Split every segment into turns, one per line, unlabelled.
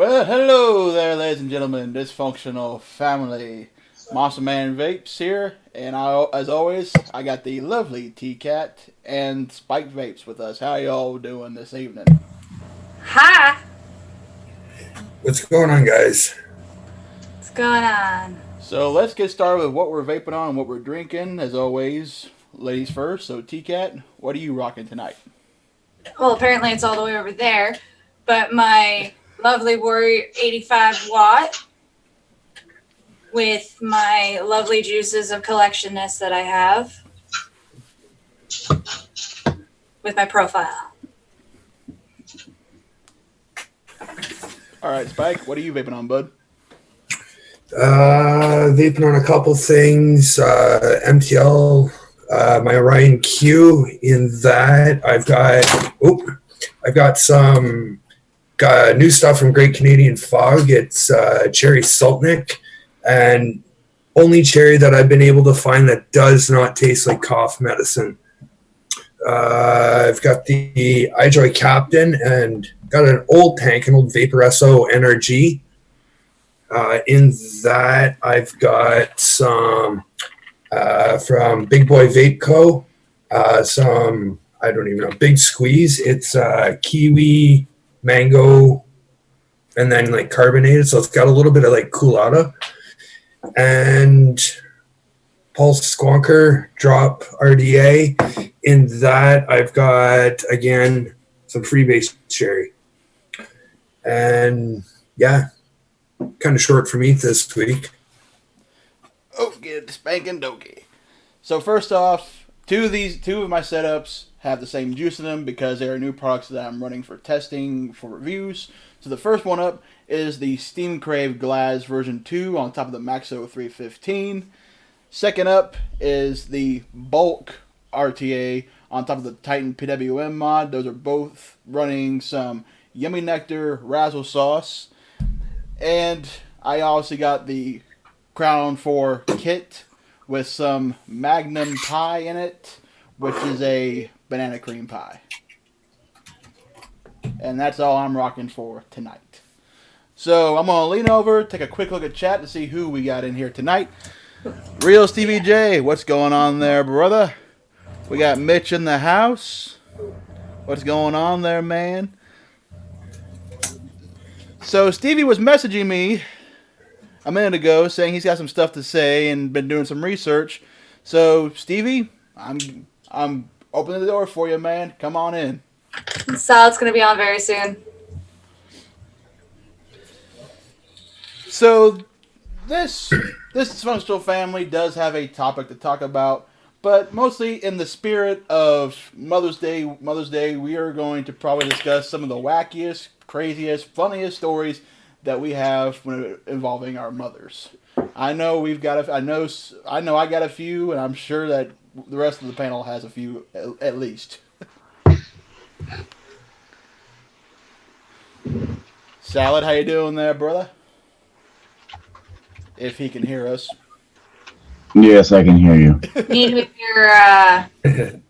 Well, hello there, ladies and gentlemen, Dysfunctional family. Monster Man Vapes here, and as always, I got the lovely T-Cat and Spike Vapes with us. How y'all doing this evening?
Hi.
What's going on, guys?
What's going on?
So let's get started with what we're vaping on and what we're drinking. As always, ladies first. So T-Cat, what are you rocking tonight?
Well, apparently it's all the way over there, but my lovely Warrior 85 watt with my lovely juices of collectionness that I have with my profile.
All right, Spike, what are you vaping on, bud?
Vaping on a couple things. MTL, my Orion Q. In that, I've got some new stuff from Great Canadian Fog. It's cherry Saltnik, and only cherry that I've been able to find that does not taste like cough medicine. I've got the iJoy Captain and got an old tank, an old Vaporesso NRG. In that, I've got some from Big Boy Vape Co. Some, I don't even know, Big Squeeze. It's kiwi, mango, and then like carbonated. So it's got a little bit of like Coolada. And Pulse Squonker Drop RDA. In that, I've got, again, some freebase cherry. And yeah, kind of short for me this week.
Okay, spanking dokey. So first off, two of my setups have the same juice in them because they are new products that I'm running for testing for reviews. So the first one up is the Steam Crave Glass version 2 on top of the Maxo 315. Second up is the Bulk RTA on top of the Titan PWM mod. Those are both running some Yummy Nectar Razzle Sauce. And I also got the Crown 4 kit with some Magnum pie in it, which is a banana cream pie. And that's all I'm rocking for tonight. So I'm going to lean over, take a quick look at chat to see who we got in here tonight. Real Stevie J, what's going on there, brother? We got Mitch in the house. What's going on there, man? So Stevie was messaging me a minute ago saying he's got some stuff to say and been doing some research. So Stevie, I'm opening the door for you, man. Come on in.
Salad's going to be on very soon.
So this dysfunctional family does have a topic to talk about, but mostly in the spirit of Mother's Day, we are going to probably discuss some of the wackiest, craziest, funniest stories that we have when involving our mothers. I know I got a few, and I'm sure that the rest of the panel has a few at least. Salad, how you doing there, brother? If he can hear us.
Yes, I can hear you.
You need to move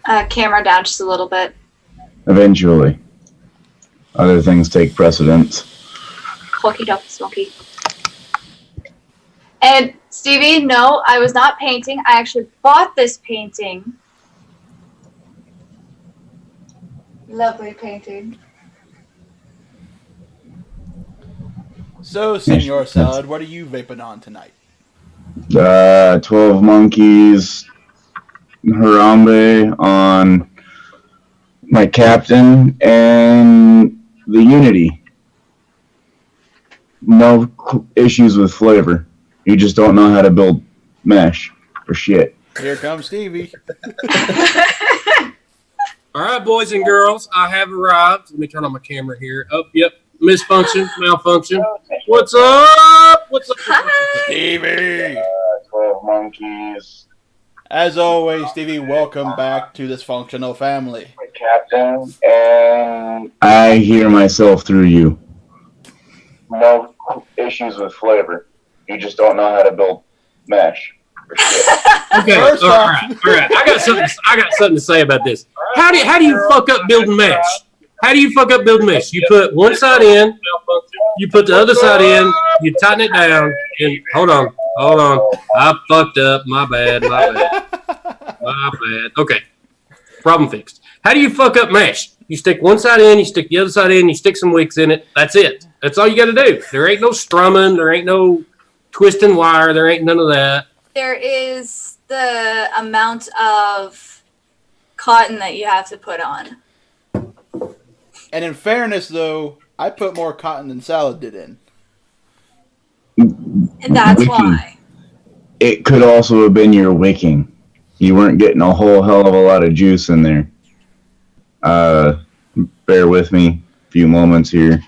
your camera down just a little bit.
Eventually. Other things take precedence.
Hokey dokey smoky. And Stevie, no, I was not painting. I actually bought this painting. Lovely painting.
So, Senor Salad, what are you vaping on tonight?
12 Monkeys, Harambe on my Captain, and the Unity. No issues with flavor. You just don't know how to build mesh or shit.
Here comes Stevie.
All right, boys and girls, I have arrived. Let me turn on my camera here. Oh, yep. Malfunction. What's up?
Stevie!
12 Monkeys.
As always, Stevie, welcome back to this functional family.
Captain, and I hear myself through you. No issues with flavor. You just don't know how to build mesh or shit.
Okay, all right. I got something to say about this. How do you fuck up building mesh? How do you fuck up building mesh? You put one side in, you put the other side in, you tighten it down, and hold on. I fucked up. My bad. Okay. Problem fixed. How do you fuck up mesh? You stick one side in, you stick the other side in, you stick some wicks in it. That's it. That's all you got to do. There ain't no strumming. There ain't no twisting wire. There ain't none of that.
There is the amount of cotton that you have to put on.
And in fairness, though, I put more cotton than Salad did in.
And that's why.
It could also have been your wicking. You weren't getting a whole hell of a lot of juice in there. Bear with me a few moments here.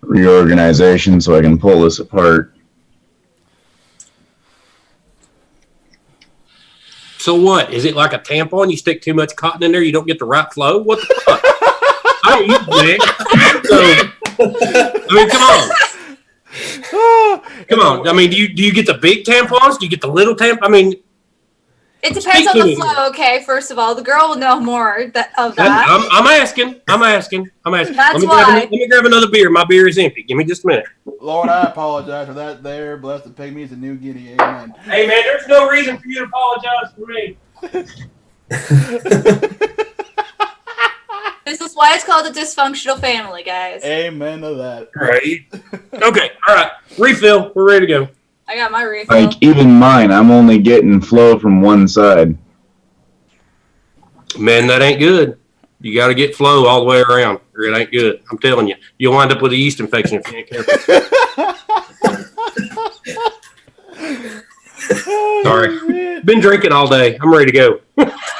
Reorganization so I can pull this apart.
So what? Is it like a tampon? You stick too much cotton in there, you don't get the right flow? What the fuck? I don't use that. So, I mean, come on. I mean, do you get the big tampons? Do you get the little tampons? I mean,
it depends on the flow. Okay, first of all, the girl will know more of that.
I'm asking.
That's
let me grab another beer. My beer is empty. Give me just a minute.
Lord, I apologize for that there. Bless the pygmies and New Guinea. Amen.
Hey, man, there's no reason for you to apologize for me.
This is why it's called a dysfunctional family, guys.
Amen to that.
Right. Okay, all right. Refill. We're ready to go.
I got my refill.
Like, even mine, I'm only getting flow from one side.
Man, that ain't good. You got to get flow all the way around, or it ain't good. I'm telling you. You'll wind up with a yeast infection if you ain't careful. Sorry. Been drinking all day. I'm ready to go.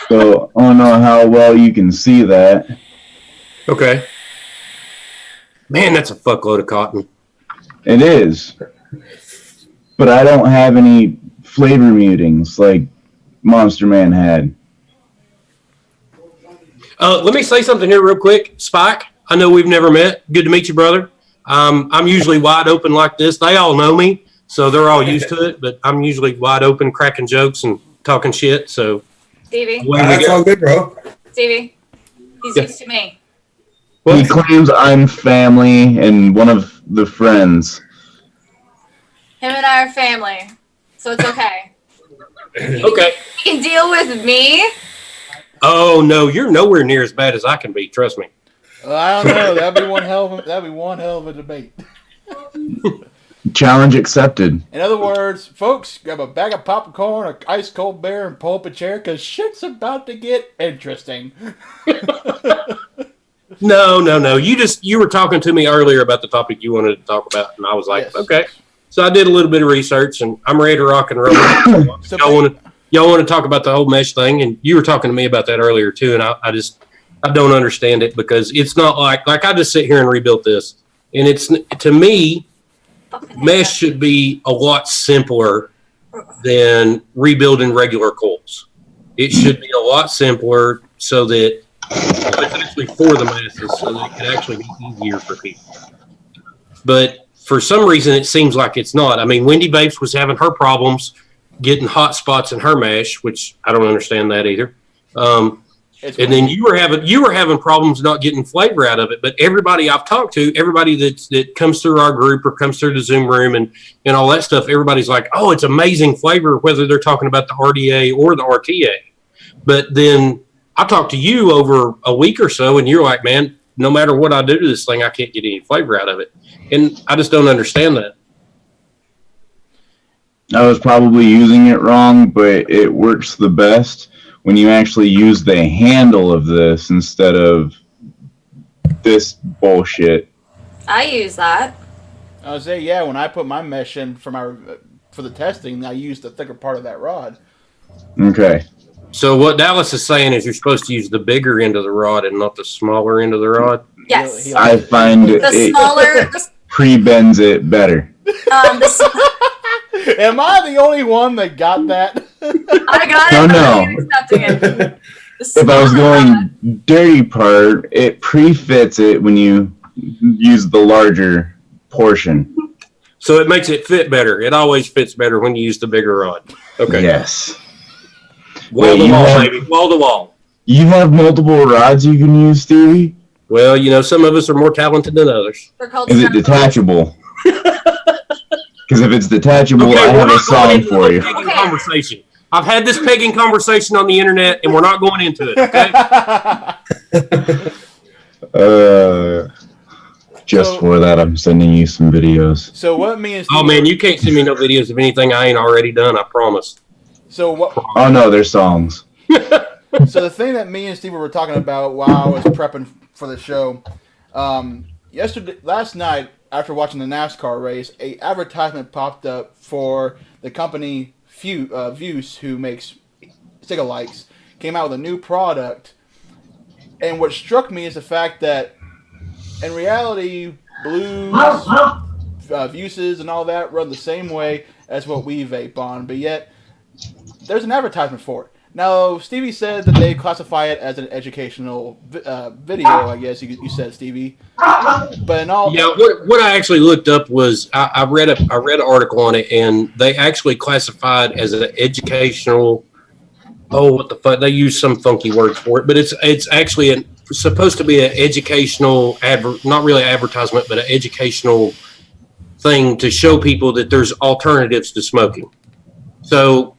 So, I don't know how well you can see that.
Okay. Man, that's a fuckload of cotton.
It is. But I don't have any flavor mutings like Monster Man had.
Let me say something here real quick. Spike, I know we've never met. Good to meet you, brother. I'm usually wide open like this. They all know me, so they're all used to it, but I'm usually wide open, cracking jokes and talking shit. So,
Stevie.
That's all good, bro.
Stevie. He's used to me.
He claims I'm family and one of the friends.
Him and I are family, so it's okay.
Okay.
You can deal with me.
Oh no, you're nowhere near as bad as I can be. Trust me.
I don't know. That'd be one hell of a debate.
Challenge accepted.
In other words, folks, grab a bag of popcorn, an ice cold beer, and pull up a chair because shit's about to get interesting.
No. You were talking to me earlier about the topic you wanted to talk about, and I was like,
Yes.
okay. So I did a little bit of research, and I'm ready to rock and roll. Y'all want to talk about the whole mesh thing, and you were talking to me about that earlier too, and I don't understand it because it's not like I just sit here and rebuild this, and it's, to me, mesh should be a lot simpler than rebuilding regular coils. It should be a lot simpler so that it's actually for the masses, so that it can actually be easier for people. But for some reason, it seems like it's not. I mean, Wendy Babes was having her problems getting hot spots in her mesh, which I don't understand that either. And then you were having problems not getting flavor out of it. But everybody I've talked to, everybody that comes through our group or comes through the Zoom room and all that stuff, everybody's like, oh, it's amazing flavor, whether they're talking about the RDA or the RTA. But then I talked to you over a week or so, and you're like, man, no matter what I do to this thing, I can't get any flavor out of it. And I just don't understand that.
I was probably using it wrong, but it works the best when you actually use the handle of this instead of this bullshit.
I use that.
I would say, yeah, when I put my mesh in for the testing, I used the thicker part of that rod.
Okay.
So what Dallas is saying is you're supposed to use the bigger end of the rod and not the smaller end of the rod?
Yes.
I find
The smaller...
pre-bends it better.
Am I the only one that got that?
I got it.
No.
I'm accepting it.
If I was going dirty part, it pre-fits it when you use the larger portion.
So it makes it fit better. It always fits better when you use the bigger rod. Okay.
Yes.
Wall to wall, baby. Wall to wall.
You have multiple rods you can use, Stevie?
Well, you know, some of us are more talented than others.
They're called
Is it detachable? Because if it's detachable,
Okay,
I
we're
have a
not going
song
into
for
the
you.
pegging conversation. I've had this pegging conversation on the internet, and we're not going into it. Okay.
Just for that, I'm sending you some videos.
So what me and Steve
Oh man, you can't send me no videos of anything I ain't already done. I promise.
So what?
Oh no, they're songs.
So the thing that me and Steve were talking about while I was prepping for the show, last night after watching the NASCAR race, a advertisement popped up for the company Vuse, who makes Sega Likes, came out with a new product. And what struck me is the fact that in reality, blues, Vuses, and all that run the same way as what we vape on, but yet there's an advertisement for it. Now, Stevie said that they classify it as an educational video, I guess you said, Stevie. But in all,
Yeah, what I actually looked up was I read an article on it, and they actually classified as an educational. Oh, what the fuck? They use some funky words for it, but it's actually supposed to be an educational not really advertisement, but an educational thing to show people that there's alternatives to smoking. So,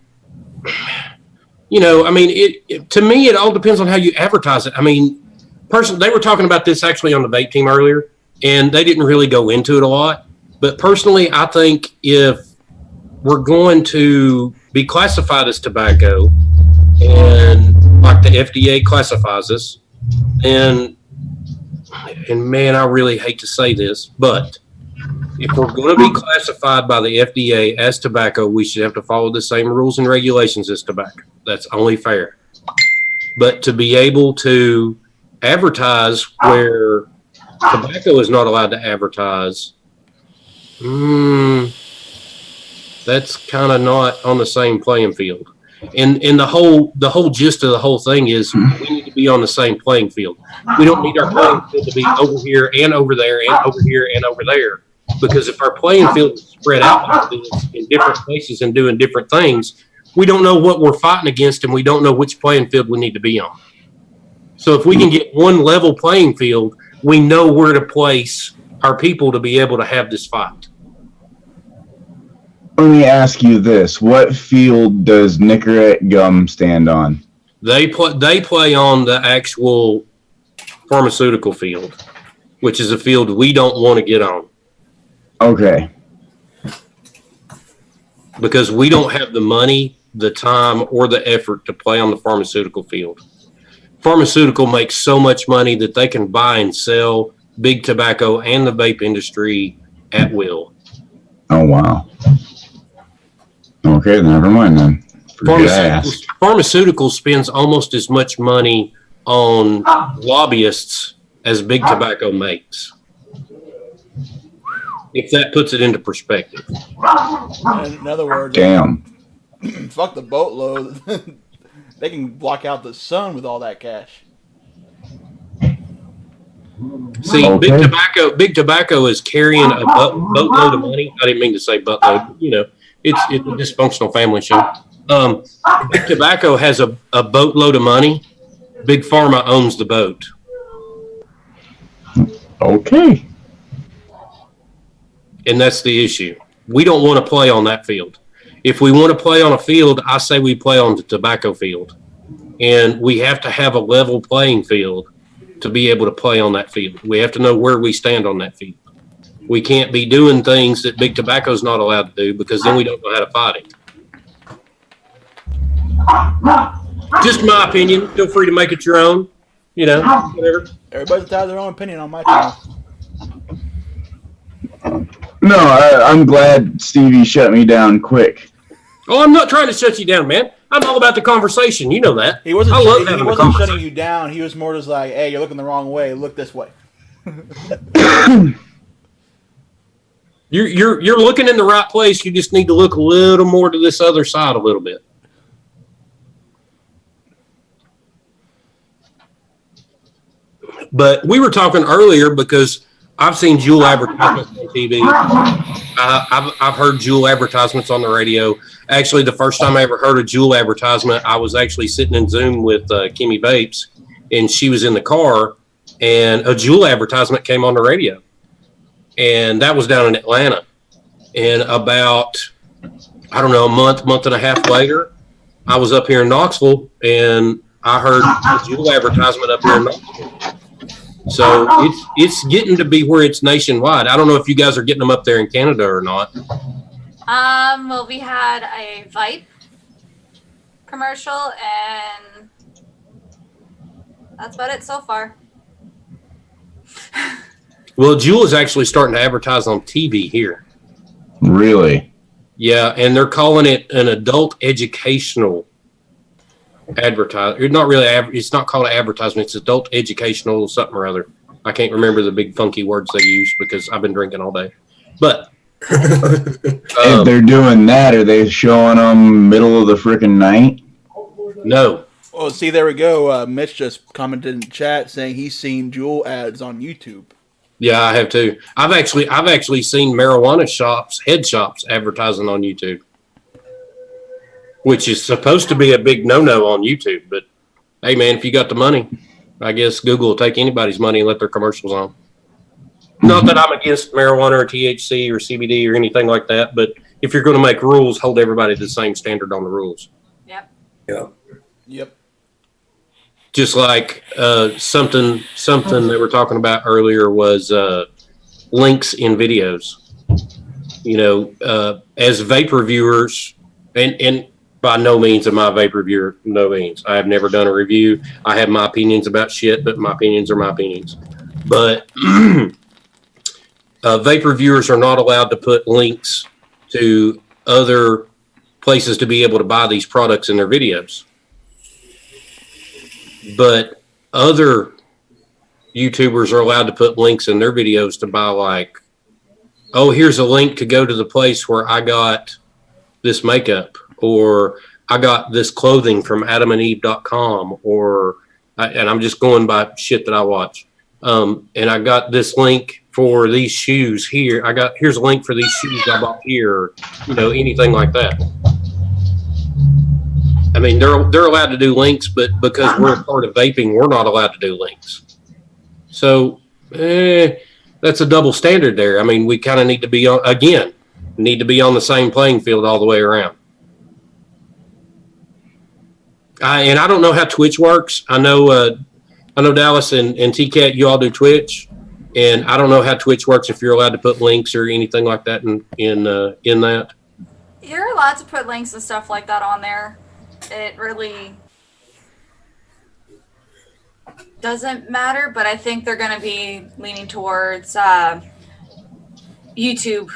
you know, I mean, to me, it all depends on how you advertise it. I mean, personally, they were talking about this actually on the vape team earlier, and they didn't really go into it a lot. But personally, I think if we're going to be classified as tobacco, and like the FDA classifies us, and man, I really hate to say this, but if we're going to be classified by the FDA as tobacco, we should have to follow the same rules and regulations as tobacco. That's only fair. But to be able to advertise where tobacco is not allowed to advertise, that's kind of not on the same playing field. And the whole gist of the whole thing is we need to be on the same playing field. We don't need our playing field to be over here and over there and over here and over there. Because if our playing field is spread out like this in different places and doing different things, we don't know what we're fighting against, and we don't know which playing field we need to be on. So if we can get one level playing field, we know where to place our people to be able to have this fight.
Let me ask you this: what field does Nicorette gum stand on?
They play on the actual pharmaceutical field, which is a field we don't want to get on.
Okay.
Because we don't have the money, the time, or the effort to play on the pharmaceutical field. Pharmaceutical makes so much money that they can buy and sell big tobacco and the vape industry at will.
Oh, wow. Okay, never mind then.
Pharmaceutical spends almost as much money on lobbyists as big tobacco makes. If that puts it into perspective.
in other words,
Damn.
Fuck the boatload. They can block out the sun with all that cash.
See,
Okay.
Big tobacco is carrying a boatload of money. I didn't mean to say buttload. You know, it's a dysfunctional family show. Big tobacco has a boatload of money. Big pharma owns the boat.
Okay.
And that's the issue. We don't want to play on that field. If we want to play on a field, I say we play on the tobacco field. And we have to have a level playing field to be able to play on that field. We have to know where we stand on that field. We can't be doing things that big tobacco is not allowed to do, because then we don't know how to fight it. Just my opinion. Feel free to make it your own. You know, whatever.
Everybody's got their own opinion on my channel.
No, I'm glad Stevie shut me down quick.
Oh, I'm not trying to shut you down, man. I'm all about the conversation. You know that.
He wasn't,
I love
he
having
wasn't
the conversation.
shutting you down. He was more just like, hey, you're looking the wrong way. Look this way.
You're looking in the right place. You just need to look a little more to this other side a little bit. But we were talking earlier because I've seen Juul advertisements on TV. I've heard Juul advertisements on the radio. Actually, the first time I ever heard a Juul advertisement, I was actually sitting in Zoom with Kimmy Vapes, and she was in the car, and a Juul advertisement came on the radio, and that was down in Atlanta. And about, I don't know, a month and a half later, I was up here in Knoxville, and I heard a Juul advertisement up here in Knoxville. So it's getting to be where it's nationwide. I don't know if you guys are getting them up there in Canada or not.
Well, we had a Vipe commercial, and that's about it so far.
Well, Juul is actually starting to advertise on TV here.
Really?
Yeah, and they're calling it an adult educational advertisement. It's not really. It's not called an advertisement. It's adult educational something or other. I can't remember the big funky words they use because I've been drinking all day. But
If they're doing that, are they showing them middle of the freaking night?
no.
Well, see, there we go. Mitch just commented in the chat saying he's seen Juul ads on YouTube.
Yeah, I have too. I've actually seen marijuana shops, head shops, advertising on YouTube, which is supposed to be a big no-no on YouTube. But hey, man, if you got the money, I guess Google will take anybody's money and let their commercials on. Not that I'm against marijuana or THC or CBD or anything like that, but if you're going to make rules, hold everybody to the same standard on the rules.
Yep.
Yep.
Just like something they were talking about earlier was links in videos. You know, as vape reviewers, and by no means am I a vape reviewer, no means. I have never done a review. I have my opinions about shit, but my opinions are my opinions. But vape reviewers are not allowed to put links to other places to be able to buy these products in their videos. But other YouTubers are allowed to put links in their videos to buy, like, oh, here's a link to go to the place where I got this makeup, or I got this clothing from adamandeve.com, and I'm just going by shit that I watch. And I got this link for these shoes here. Here's a link for these shoes I bought here, or, you know, anything like that. I mean, they're allowed to do links, but because we're a part of vaping, we're not allowed to do links. So that's a double standard there. I mean, we kind of need to be on the same playing field all the way around. And I don't know how Twitch works. I know Dallas and T-Cat, you all do Twitch, and I don't know how Twitch works, if you're allowed to put links or anything like that in that.
You're allowed to put links and stuff like that on there. It really doesn't matter, but I think they're going to be leaning towards YouTube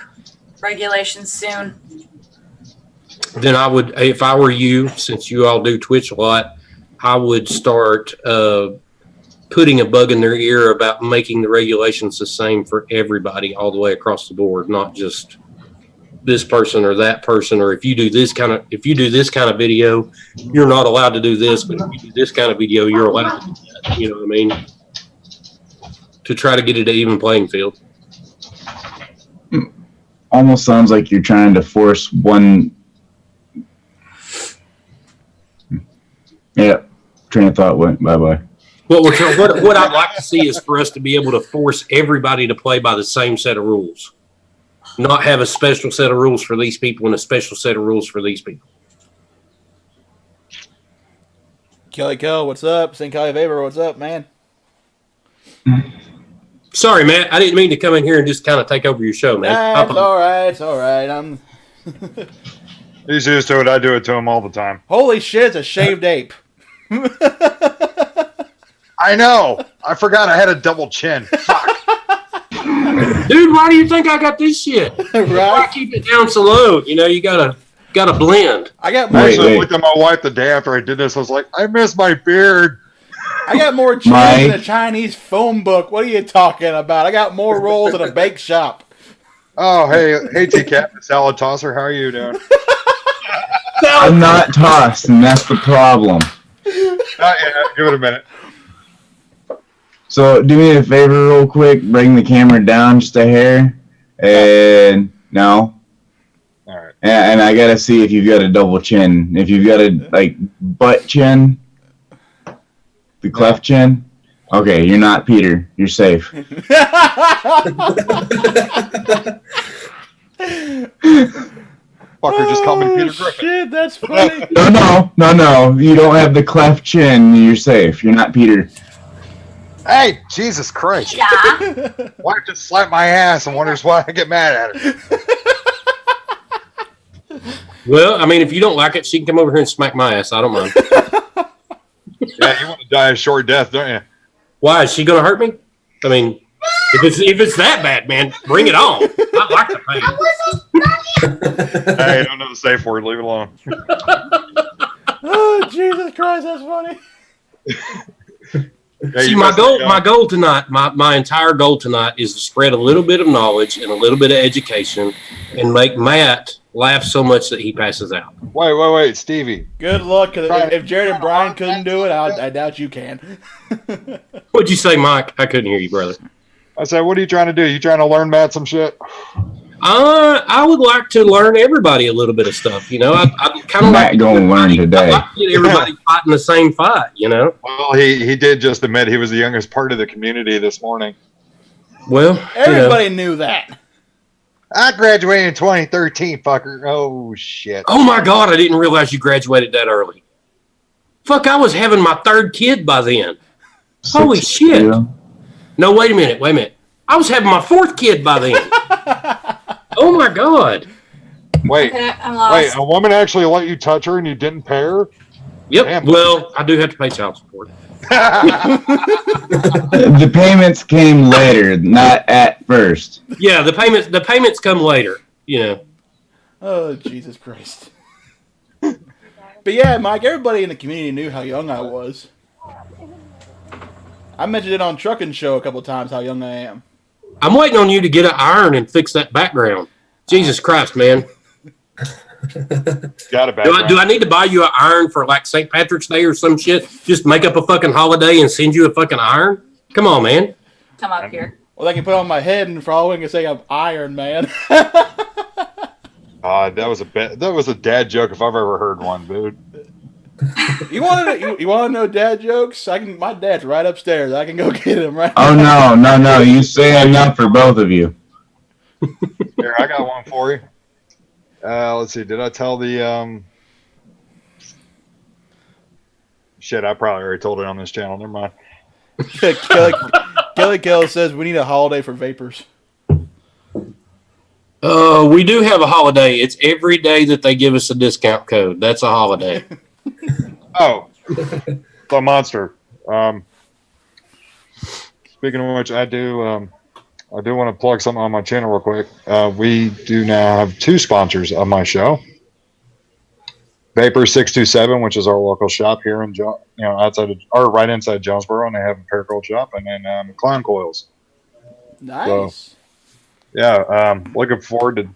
regulations soon.
Then I would, if I were you, since you all do Twitch a lot, I would start putting a bug in their ear about making the regulations the same for everybody all the way across the board, not just this person or that person, or if you do this kind of video, you're not allowed to do this, but if you do this kind of video, you're allowed to do that. You know what I mean? To try to get it an even playing field.
Almost sounds like you're trying to force one. Yeah, train of thought went bye-bye.
What I'd like to see is for us to be able to force everybody to play by the same set of rules. Not have a special set of rules for these people and a special set of rules for these people.
Kelly Kell, what's up? St. Kelly Vapor, what's up, man?
Sorry, Matt. I didn't mean to come in here and just kind of take over your show, man.
It's all right. It's all right.
He's used to it. I do it to him all the time.
Holy shit, it's a shaved ape.
I know. I forgot I had a double chin. Fuck.
Dude, why do you think I got this shit?
Right?
Why keep it down so low? You know, you gotta blend.
I got more.
I looked at my wife the day after I did this. I was like, I miss my beard.
I got more chin than a Chinese phone book. What are you talking about? I got more rolls than a bake shop.
Oh, hey, T-Cat, salad tosser. How are you doing?
I'm not tossed, and that's the problem.
Not yet. Give it a minute.
So do me a favor real quick. Bring the camera down just a hair. And no.
All right.
And I got to see if you've got a double chin. If you've got a, like, butt chin, the cleft chin. Okay, you're not Peter. You're safe.
Fucker just called me Peter Griffin.
Shit, that's funny.
No. You don't have the cleft chin. You're safe. You're not Peter.
Hey, Jesus Christ.
Yeah.
Wife just slapped my ass and wonders why I get mad at her.
Well, I mean, if you don't like it, she can come over here and smack my ass. I don't mind.
Yeah, you want to die a short death, don't you?
Why is she going to hurt me? I mean, if it's that bad, man, bring it on. I like the pain.
Hey, don't know the safe word. Leave it alone.
Oh, Jesus Christ, that's funny.
Hey,
See,
you
my
guys
goal tonight, my entire goal tonight is to spread a little bit of knowledge and a little bit of education and make Matt laugh so much that he passes out.
Wait, Stevie.
Good luck. 'Cause if Jared and Brian couldn't do it, I doubt you can.
What'd you say, Mike? I couldn't hear you, brother.
I said, what are you trying to do? You trying to learn Matt some shit?
I would like to learn everybody a little bit of stuff. You know, I kind of
Matt gonna learn today.
I like to get everybody fighting the same fight. You know.
Well, he did just admit he was the youngest part of the community this morning.
Well,
Everybody knew that.
I graduated in 2013, fucker. Oh, shit.
Oh my God! I didn't realize you graduated that early. Fuck! I was having my third kid by then. Holy shit! No, wait a minute. I was having my fourth kid by then. Oh my God!
Wait,
Okay, I'm lost.
a woman actually let you touch her and you didn't pay her?
Yep.
Damn.
Well, I do have to pay child support.
The payments came later, not at first.
Yeah, the payments come later. You know.
Oh, Jesus Christ. But yeah, Mike, everybody in the community knew how young I was. I mentioned it on Truckin' Show a couple times how young I am.
I'm waiting on you to get an iron and fix that background. Jesus Christ, man.
Got a
Do I need to buy you an iron for like St. Patrick's Day or some shit? Just make up a fucking holiday and send you a fucking iron? Come on, man.
Come up here.
Well, they can put it on my head and for all we can say I'm Iron Man.
that was a dad joke if I've ever heard one, dude.
You want to know dad jokes? My dad's right upstairs. I can go get him right
Oh
now.
no! You say enough for both of you.
Here, I got one for you. Let's see. Did I tell the shit? I probably already told it on this channel. Never mind.
Kelly Kell says we need a holiday for vapors.
We do have a holiday. It's every day that they give us a discount code. That's a holiday.
Oh, the monster. Speaking of which, I do want to plug something on my channel real quick. We do now have two sponsors of my show. Vapor 627, which is our local shop here in right inside Jonesboro, and they have a paracord shop, and then Clown Coils.
Nice.
So, yeah, looking forward to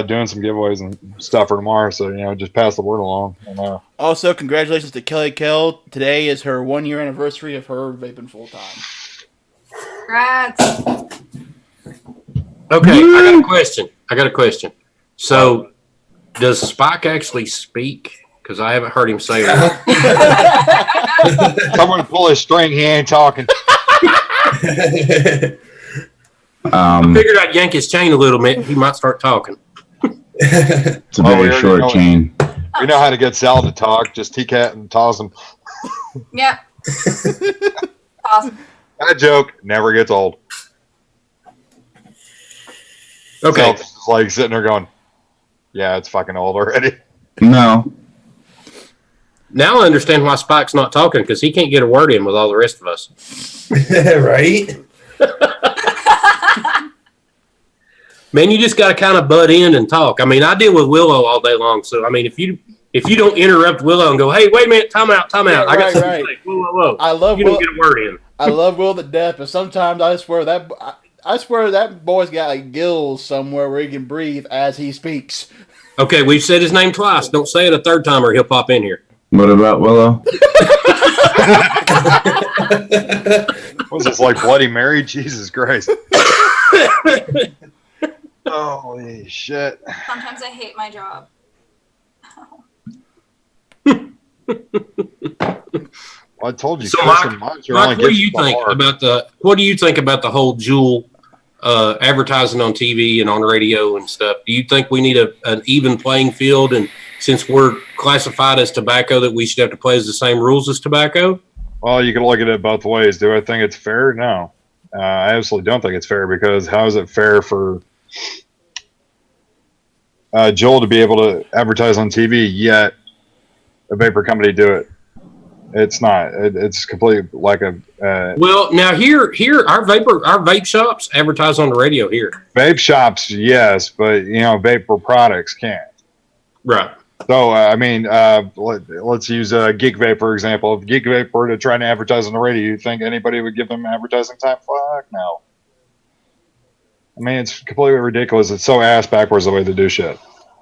doing some giveaways and stuff for tomorrow. So just pass the word along. And,
also, congratulations to Kelly Kell. Today is her 1-year anniversary of her vaping full time.
Congrats.
Okay, I got a question. So, does Spike actually speak? Because I haven't heard him say that.
someone pull his string. He ain't talking.
I figured I'd yank his chain a little bit. He might start talking.
It's a very short chain.
We know how to get Sal to talk. Just T-Cat and toss him.
Yep. Awesome.
That joke never gets old.
Okay.
Sal's just like sitting there going, yeah, it's fucking old already.
No.
Now I understand why Spike's not talking, because he can't get a word in with all the rest of us.
Right?
Man, you just got to kind of butt in and talk. I mean, I deal with Willow all day long, so I mean, if you don't interrupt Willow and go, "Hey, wait a minute, time out,"
Yeah,
I got something
right.
to say. Whoa.
I love
You don't get a word in.
I love Will to death, but sometimes I swear that boy's got like gills somewhere where he can breathe as he speaks.
Okay, we've said his name twice. Don't say it a third time or he'll pop in here.
What about Willow?
Was this like Bloody Mary? Jesus Christ. Holy shit.
Sometimes I hate my job.
Well, I told you,
So,
Chris
Mike,
and Monster
Mike,
only
what do
gets
you
so
think
far.
about the whole Juul advertising on TV and on radio and stuff? Do you think we need an even playing field? And since we're classified as tobacco, that we should have to play as the same rules as tobacco?
Well, you can look at it both ways. Do I think it's fair? No. I absolutely don't think it's fair, because how is it fair for Joel to be able to advertise on TV, yet a vapor company do it? It's not. It's completely like a
Well, now here our vape shops advertise on the radio here.
vape shops, yes, but vapor products can't.
Right.
So let's use Geek Vape for example. If Geek Vape were to try to advertise on the radio, you think anybody would give them advertising time? Fuck no. I mean, it's completely ridiculous. It's so ass backwards the way they do shit.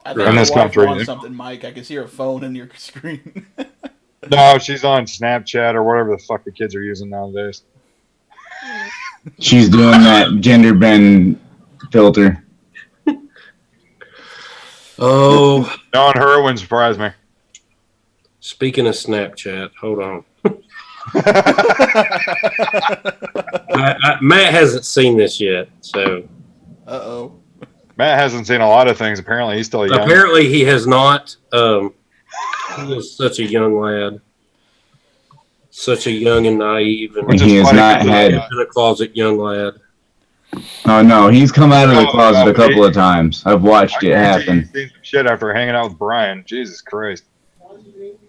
I think
In this
your wife
country.
wants something, Mike. I can see her phone in your screen.
No, she's on Snapchat or whatever the fuck the kids are using nowadays.
She's doing that gender bend filter.
Oh,
Knowing her wouldn't surprise me.
speaking of Snapchat, hold on. Matt hasn't seen this yet, so
Uh-oh.
Matt hasn't seen a lot of things. Apparently, he's still young.
apparently he has not. He is such a young lad, such a young and naive, and
Which is
He has
funny
not
'cause,
had.
in a closet young lad.
Oh no, he's come out of the
Oh,
closet
no,
a couple
he-
of times. I've watched it happen.
He's seen some shit after hanging out with Brian. Jesus Christ.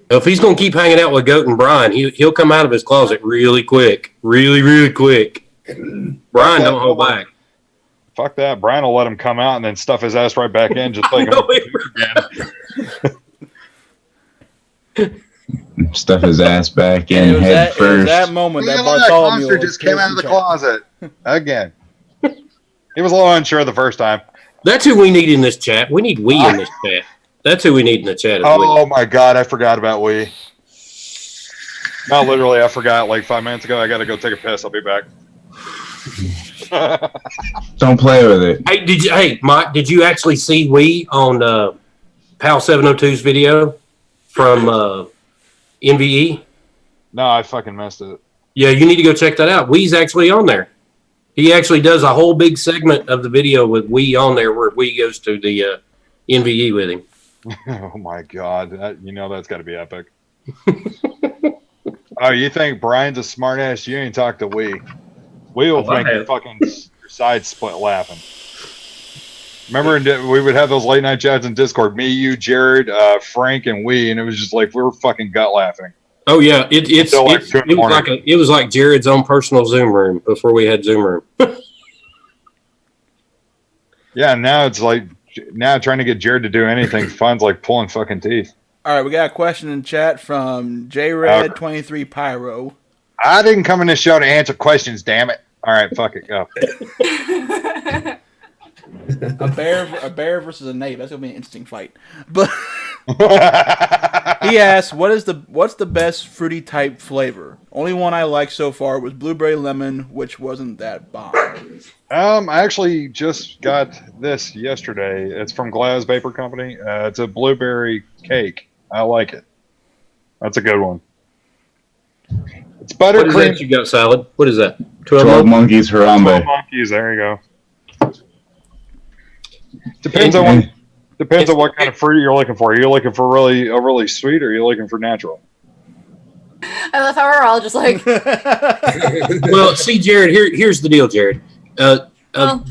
If he's gonna keep hanging out with Goat and Brian, he'll come out of his closet really quick, really quick. Brian don't hold back.
Fuck that. Brian will let him come out and then stuff his ass right back in, just like
No,
again.
Stuff his ass back
And
in head
it was
first.
that moment that
Look,
Bartholomew
monster just came out of the
chat.
closet again. He was a little unsure the first time.
That's who we need in this chat. We need we in this chat. That's who we need in the chat. Is we.
Oh my god, I forgot about Wii. No, literally, I forgot like 5 minutes ago. I gotta go take a piss. I'll be back.
Don't play with it.
Hey, Mike, did you actually see we on Pal 702's video from NVE?
No, I fucking missed it.
Yeah, you need to go check that out. We's actually on there. He actually does a whole big segment of the video with we on there, where we goes to the NVE with him.
Oh my god, that's got to be epic. Oh, you think Brian's a smartass? You ain't talked to Wee. Wee will make your fucking side split laughing. Remember, we would have those late night chats in Discord. Me, you, Jared, Frank, and Wee, and it was just like we were fucking gut laughing.
Oh yeah, it was like Jared's own personal Zoom room before we had Zoom room.
Yeah, now it's like trying to get Jared to do anything fun's like pulling fucking teeth.
All right, we got a question in chat from JRed23 Pyro.
I didn't come in this show to answer questions, damn it. All right, fuck it, go.
A bear versus a knave. That's gonna be an interesting fight. But he asked, "What's the best fruity type flavor? Only one I like so far was blueberry lemon, which wasn't that bomb."
I actually just got this yesterday. It's from Glass Vapor Company. It's a blueberry cake. I like it. That's a good one. It's buttercream.
What is that you got, Salad? What is that?
12 monkeys Harambe.
12 monkeys. There you go. Depends on what kind of fruit you're looking for. Are you looking for really sweet, or are you looking for natural?
I love how we're all just like,
Well, see, Jared, here's the deal, Jared.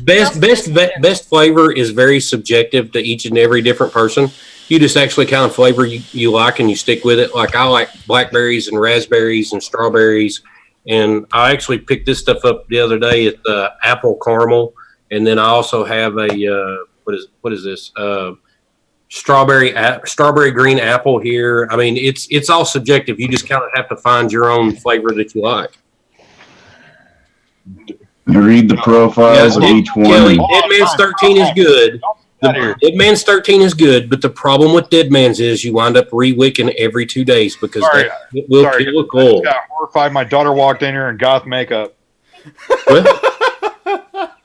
Best flavor is very subjective to each and every different person. You just actually kind of flavor you like and you stick with it. Like I like blackberries and raspberries and strawberries, and I actually picked this stuff up the other day at the apple caramel, and then I also have a what is this strawberry green apple here. I mean, it's all subjective. You just kind of have to find your own flavor that you like.
You read the profiles of each
Kelly,
one.
Dead Man's 13 is good. Dead Man's 13 is good, but the problem with Dead Man's is you wind up re-wicking every 2 days because it will kill a coal.
I got horrified. My daughter walked in here in goth makeup.
Well,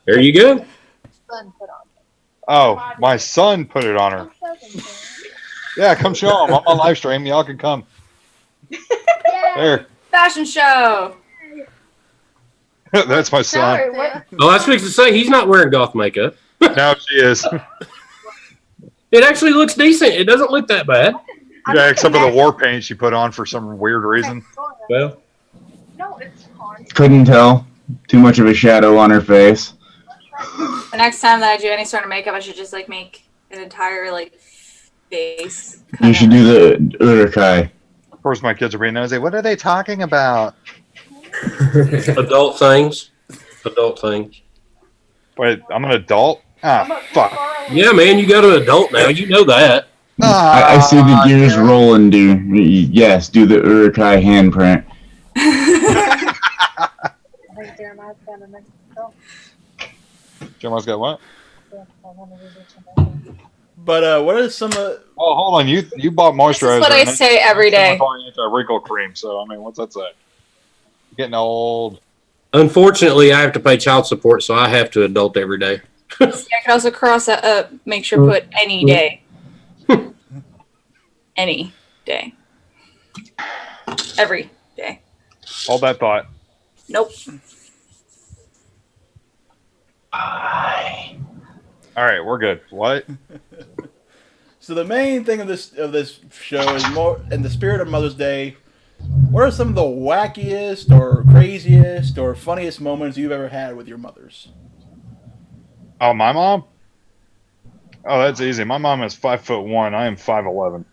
there you go.
Oh, my son put it on her. Yeah, come show him. I'm on live stream. Y'all can come. There.
Fashion show.
That's my son.
Sorry, what?
Oh, I was fixing to say he's not wearing goth makeup.
Now she is.
It actually looks decent. It doesn't look that bad.
Yeah, except for the war paint she put on for some weird reason.
Well,
Couldn't tell. Too much of a shadow on her face.
The next time that I do any sort of makeup, I should just like make an entire like face.
You should do the Urukai.
Of course, my kids are being nosy. What are they talking about?
adult things. Adult things.
Wait, I'm an adult? Ah, fuck.
Yeah, man, you got an adult now. You know that.
I see the gears rolling, dude. Yes, do the Urukai handprint.
Jeremiah's got what?
But what are some of?
Oh, hold on. You bought moisturizer.
This is what I say every day.
Anti-wrinkle cream. So I mean, what's that say? Getting old.
Unfortunately, I have to pay child support, so I have to adult every day.
I can also cross that make sure put any day. Any day. Every day.
Hold that thought.
Nope.
All right, we're good. What?
So the main thing of this show is more in the spirit of Mother's Day. What are some of the wackiest or craziest or funniest moments you've ever had with your mothers?
Oh, my mom? Oh, that's easy. My mom is 5'1". I am 5'11".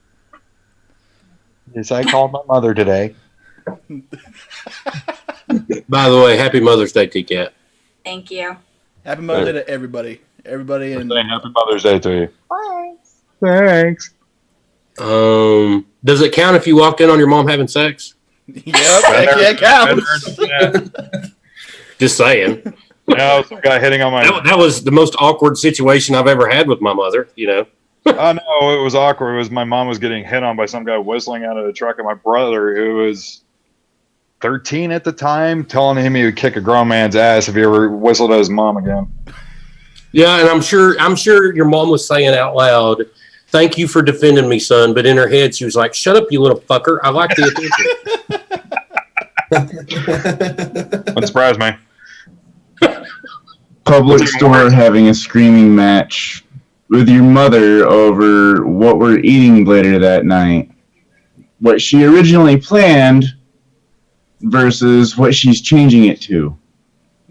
Yes, I called my mother today.
By the way, happy Mother's Day, T-Cat.
Thank you.
Happy Mother's Day to everybody. Everybody and
Happy Mother's Day to you.
Thanks.
Thanks.
Does it count if you walked in on your mom having sex?
yep, that counts.
Just saying.
No, some guy hitting on my.
That was the most awkward situation I've ever had with my mother, you know.
Oh no, it was awkward. It was my mom was getting hit on by some guy whistling out of the truck, and my brother, who was 13 at the time, telling him he would kick a grown man's ass if he ever whistled at his mom again.
Yeah, and I'm sure your mom was saying out loud, "Thank you for defending me, son," but in her head she was like, "Shut up, you little fucker. I like the attention."
Wouldn't surprise me.
Public store having a screaming match with your mother over what we're eating later that night. What she originally planned versus what she's changing it to.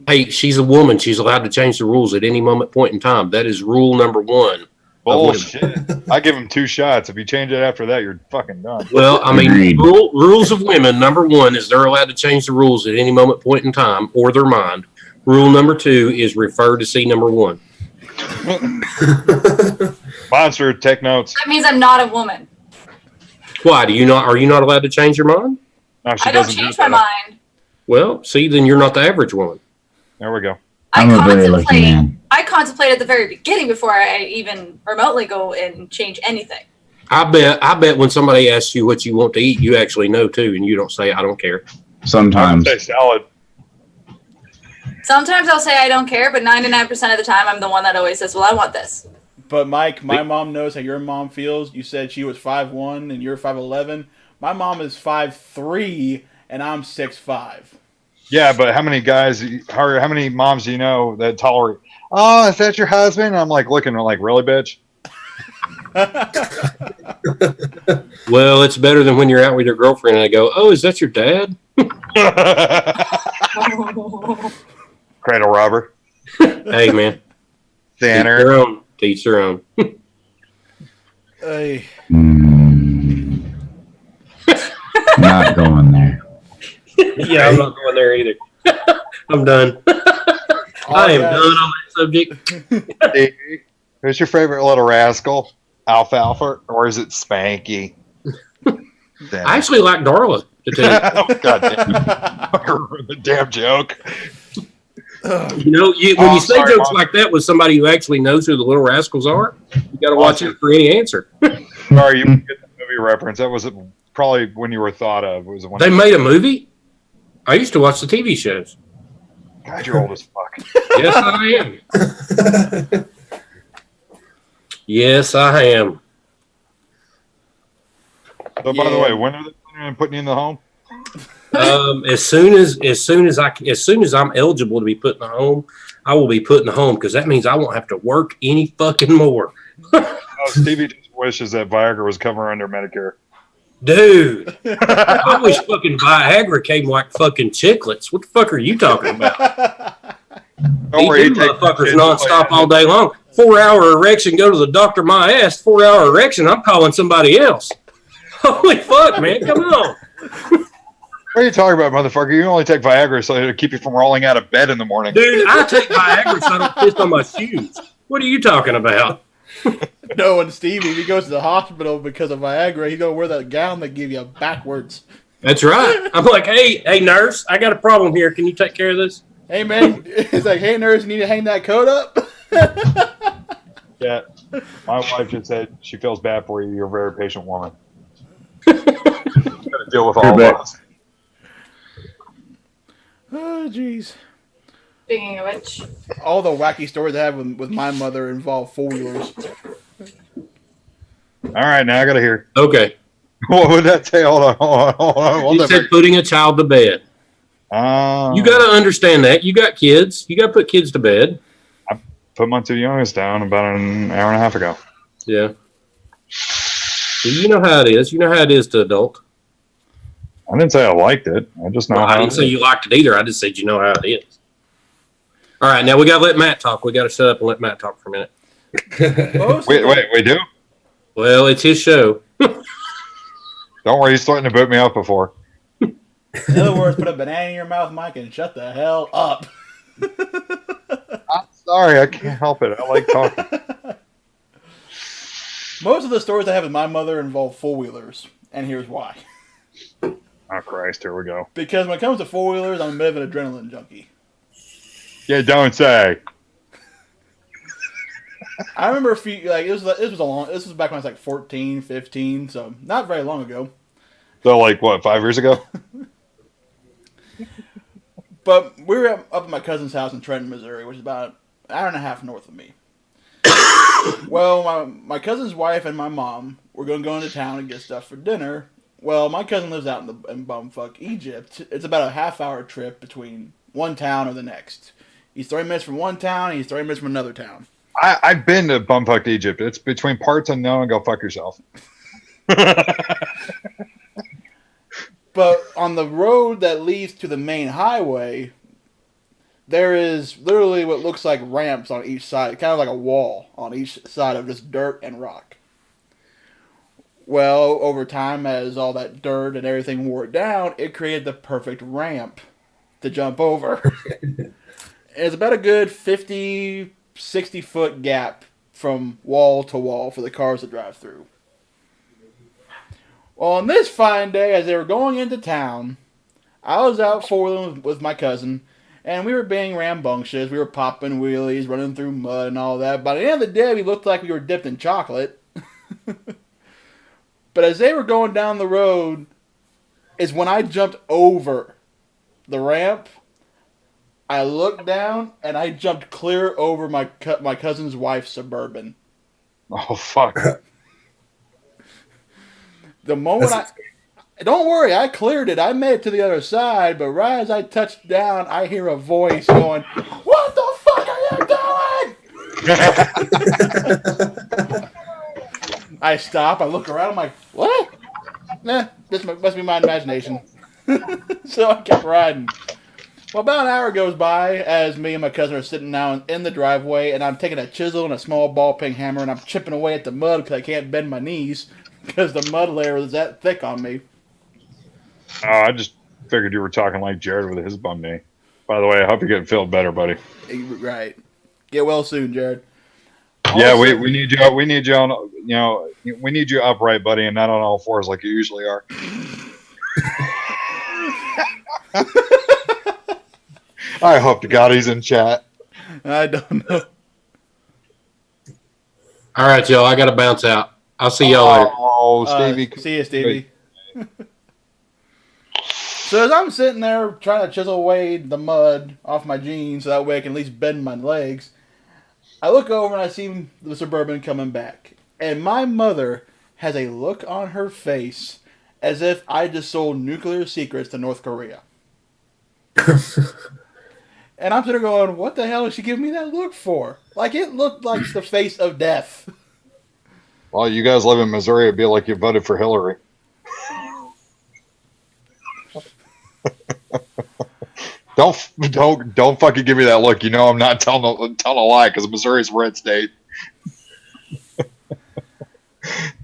Hey, she's a woman. She's allowed to change the rules at any moment point in time. That is rule number one.
Bullshit. I give him 2 shots. If you change it after that, you're fucking done.
Well, I mean,
Agreed.
rules of women, number one is they're allowed to change the rules at any moment point in time or their mind. Rule number 2 is refer to C number 1.
Monster, take notes.
That means I'm not a woman.
Why? Are you not allowed to change your mind?
No, she
I don't
doesn't
change
do
my
that.
mind.
Well, see, then you're not the average woman.
There we go.
I'm a very lucky man.
I contemplate at the very beginning before I even remotely go and change anything.
I bet when somebody asks you what you want to eat, you actually know too, and you don't say, "I don't care."
I
Sometimes.
would say salad.
Sometimes I'll say I don't care, but 99% of the time I'm the one that always says, well, I want this.
But Mike, my mom knows how your mom feels. You said she was 5'1" and you're 5'11". My mom is 5'3" and I'm 6'5".
Yeah, but how many guys, how many moms do you know that tolerate? Oh, is that your husband? And I'm like looking like, really, bitch?
Well, it's better than when you're out with your girlfriend and they go, "Oh, is that your dad?"
Cradle robber.
Hey, man.
Thanner.
Their own. Teach their own.
Hey.
Not going there.
Yeah, I'm not going there either. I'm done. I am done on that subject.
Hey, who's your favorite little rascal? Alfalfa, or is it Spanky?
I actually like Darla. To tell you.
Oh, God damn. The damn joke.
You know, when you say
sorry,
jokes
Mom.
like that with somebody who actually knows who the Little Rascals are, you got to watch
Awesome.
out for any answer.
Sorry, you didn't get the movie reference. That was probably when you were thought of. It was when
They made a movie? I used to watch the TV shows.
God, you're old as fuck.
Yes, I am. Yes, I am.
So, by the way, when are they planning on putting you in the home?
As soon as I'm eligible to be put in the home, I will be put in the home because that means I won't have to work any fucking more.
Oh, Stevie just wishes that Viagra was covered under Medicare.
Dude, I wish fucking Viagra came like fucking chiclets. What the fuck are you talking about?
Don't
Eat
worry,
them
he takes
motherfuckers
shit
nonstop
like-
all day long. 4-hour erection, go to the doctor, my ass. 4-hour erection, I'm calling somebody else. Holy fuck, man, come on.
What are you talking about, motherfucker? You only take Viagra so it'll keep you from rolling out of bed in the morning.
Dude, I take Viagra so I don't piss on my shoes. What are you talking about?
No, and Stevie, if he goes to the hospital because of Viagra, he's going to wear that gown they give you backwards.
That's right. I'm like, hey, nurse, I got a problem here. Can you take care of this?
Hey, man. It's like, hey, nurse, you need to hang that coat up?
Yeah. My wife just said she feels bad for you. You're a very patient woman. Got to deal with all of us.
Oh, jeez.
Speaking of which,
All the wacky stories I have with my mother involve four-wheelers.
All right, now I got to hear.
Okay.
What would that say? Hold on.
You said putting a child to bed. You got to understand that. You got kids. You got to put kids to bed.
I put my two youngest down about an hour and a half ago.
Yeah. So you know how it is. You know how it is to adult.
I didn't say I liked it. I just know
Well,
how
I didn't say you liked it either. I just said you know how it is. All right, now we got to let Matt talk. We got to shut up and let Matt talk for a minute.
Wait, we do?
Well, it's his show.
Don't worry, he's threatened to boot me up before.
In other words, put a banana in your mouth, Mike, and shut the hell up.
I'm sorry, I can't help it. I like talking.
Most of the stories I have with my mother involve four-wheelers, and here's why.
Oh, Christ, here we go.
Because when it comes to four-wheelers, I'm a bit of an adrenaline junkie.
Yeah, don't say.
I remember this was back when I was like 14, 15, so not very long ago.
So, like, what, 5 years ago?
But we were up at my cousin's house in Trenton, Missouri, which is about an hour and a half north of me. Well, my cousin's wife and my mom were going to go into town and get stuff for dinner. Well, my cousin lives out in bumfuck Egypt. It's about a half-hour trip between one town or the next. He's 30 minutes from one town, and he's 30 minutes from another town.
I've been to bumfuck Egypt. It's between parts unknown and go fuck yourself.
But on the road that leads to the main highway, there is literally what looks like ramps on each side, kind of like a wall on each side of just dirt and rock. Well, over time, as all that dirt and everything wore down, it created the perfect ramp to jump over. It's about a good 50, 60-foot gap from wall to wall for the cars to drive through. Well, on this fine day, as they were going into town, I was out four-wheeling with my cousin, and we were being rambunctious. We were popping wheelies, running through mud and all that. By the end of the day, we looked like we were dipped in chocolate. But as they were going down the road, is when I jumped over the ramp. I looked down, and I jumped clear over my cousin's wife's Suburban.
Oh, fuck.
The moment don't worry, I cleared it. I made it to the other side, but right as I touched down, I hear a voice going, "What the fuck are you doing?" I stop, I look around, I'm like, "What? Nah, this must be my imagination." So I kept riding. Well, about an hour goes by as me and my cousin are sitting now in the driveway, and I'm taking a chisel and a small ball-peen hammer, and I'm chipping away at the mud because I can't bend my knees because the mud layer is that thick on me.
Oh, I just figured you were talking like Jared with his bum knee. By the way, I hope you're getting filled better, buddy.
Right. Get well soon, Jared.
Yeah, we need you. We need you on. We need you upright, buddy, and not on all fours like you usually are. I hope to God he's in chat.
I don't know.
All right, y'all. I got to bounce out. I'll see y'all later.
Oh, Stevie.
See you, Stevie. So as I'm sitting there trying to chisel away the mud off my jeans so that way I can at least bend my legs, I look over and I see the Suburban coming back. And my mother has a look on her face as if I just sold nuclear secrets to North Korea. And I'm sitting there going, what the hell is she giving me that look for? Like, it looked like the face of death.
Well, you guys live in Missouri. It'd be like you voted for Hillary. Don't fucking give me that look. You know I'm not telling a lie because Missouri's a red state.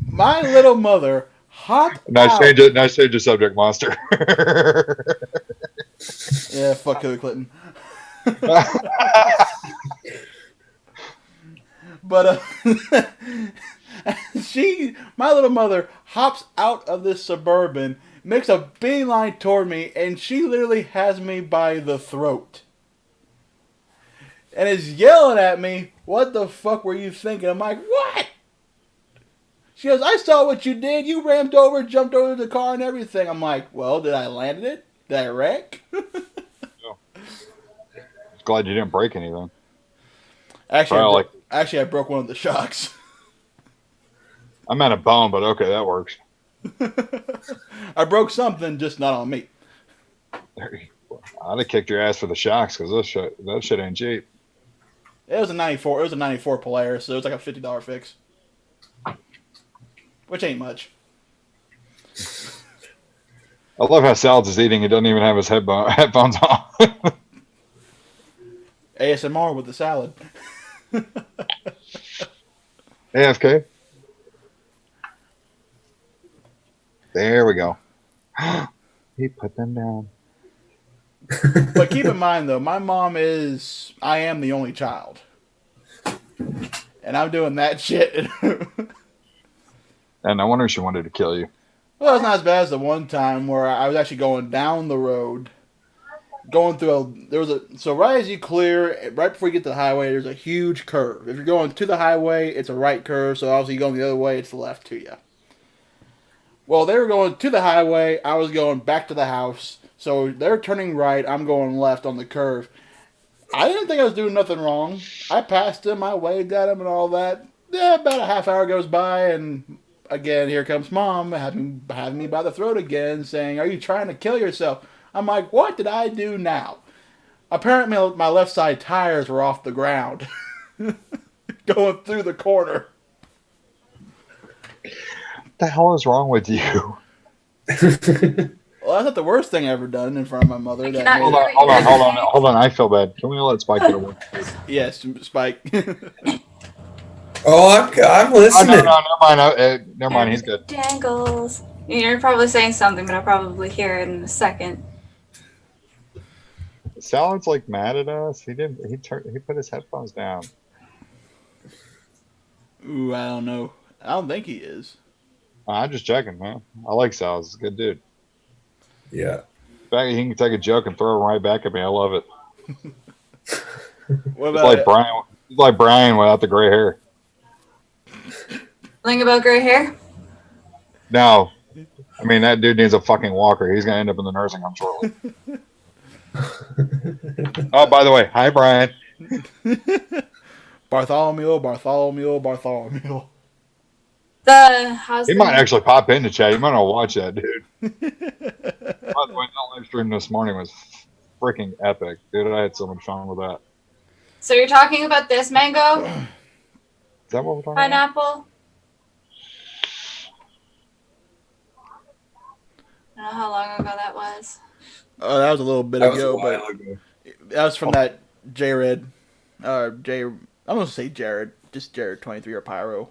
My little mother hopped
Nice
out.
change it. Nice change the subject, monster.
Yeah, fuck Hillary Clinton. But my little mother hops out of this Suburban, makes a beeline toward me, and she literally has me by the throat. And is yelling at me, what the fuck were you thinking? I'm like, what? She goes, I saw what you did. You rammed over, jumped over the car and everything. I'm like, well, did I land it? Did I wreck?
Glad you didn't break anything.
Actually, I broke one of the shocks.
I'm at a bone, but okay, that works.
I broke something, just not on me.
I'd have kicked your ass for the shocks because that shit ain't cheap.
It was a 94. It was a 94 Polaris, so it was like a $50 fix, which ain't much.
I love how Salads is eating. He doesn't even have his headphones on.
ASMR with the salad.
AFK. There we go. He put them down.
But keep in mind, though, I am the only child. And I'm doing that shit.
And I wonder if she wanted to kill you.
Well, it's not as bad as the one time where I was actually going down the road. So right as you clear, right before you get to the highway, there's a huge curve. If you're going to the highway, it's a right curve, so obviously you're going the other way, it's the left to you. Well, they were going to the highway, I was going back to the house, so they're turning right, I'm going left on the curve. I didn't think I was doing nothing wrong. I passed them, I waved at them and all that. Yeah, about a half hour goes by, and again, here comes Mom having me by the throat again, saying, are you trying to kill yourself? I'm like, what did I do now? Apparently, my left side tires were off the ground. Going through the corner.
What the hell is wrong with you?
Well, that's not the worst thing I ever done in front of my mother.
Hold on. I feel bad. Can we let Spike get away?
Yes, Spike.
Oh, I'm listening.
No, never mind. Never mind. He's good.
Dangles. You're probably saying something, but I'll probably hear it in a second.
Salad's like mad at us. He put his headphones down.
Ooh, I don't know. I don't think he is.
I'm just checking, man. I like Salad. He's a good dude.
Yeah.
In fact, he can take a joke and throw it right back at me. I love it.
What
It's
about
like Brian. It's like Brian without the gray hair.
Thing about gray hair?
No, I mean that dude needs a fucking walker. He's gonna end up in the nursing home shortly. Oh, by the way, hi Brian.
Bartholomew.
The husband.
He might actually pop into chat. You might not watch that, dude. By the way, that live stream this morning was freaking epic, dude. I had so much fun with that.
So you're talking about this mango?
Is that what we're talking
Pineapple? I don't know how long ago that was.
Oh, that was a little bit
That was a
ago,
while
but
ago.
that was from that Jared. I'm gonna say Jared, just Jared 23 or Pyro.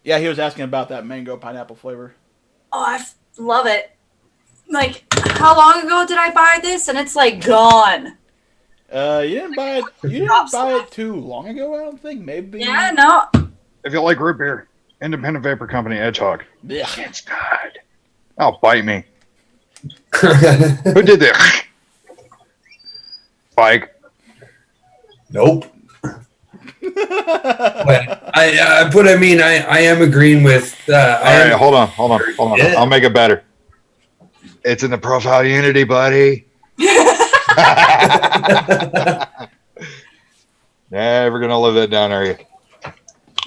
Yeah, he was asking about that mango pineapple flavor.
Oh, I love it. Like, how long ago did I buy this? And it's like gone.
You didn't buy it. You didn't buy it too long ago. I don't think. Maybe.
Yeah, no.
If you like root beer, Independent Vapor Company, Edgehog.
Yeah.
It's good. Oh, bite me. Who did this? Spike.
Nope. But I am agreeing with.
All right, hold on.
Yeah.
I'll make it better. It's in the profile unity, buddy. Never gonna live that down, are you?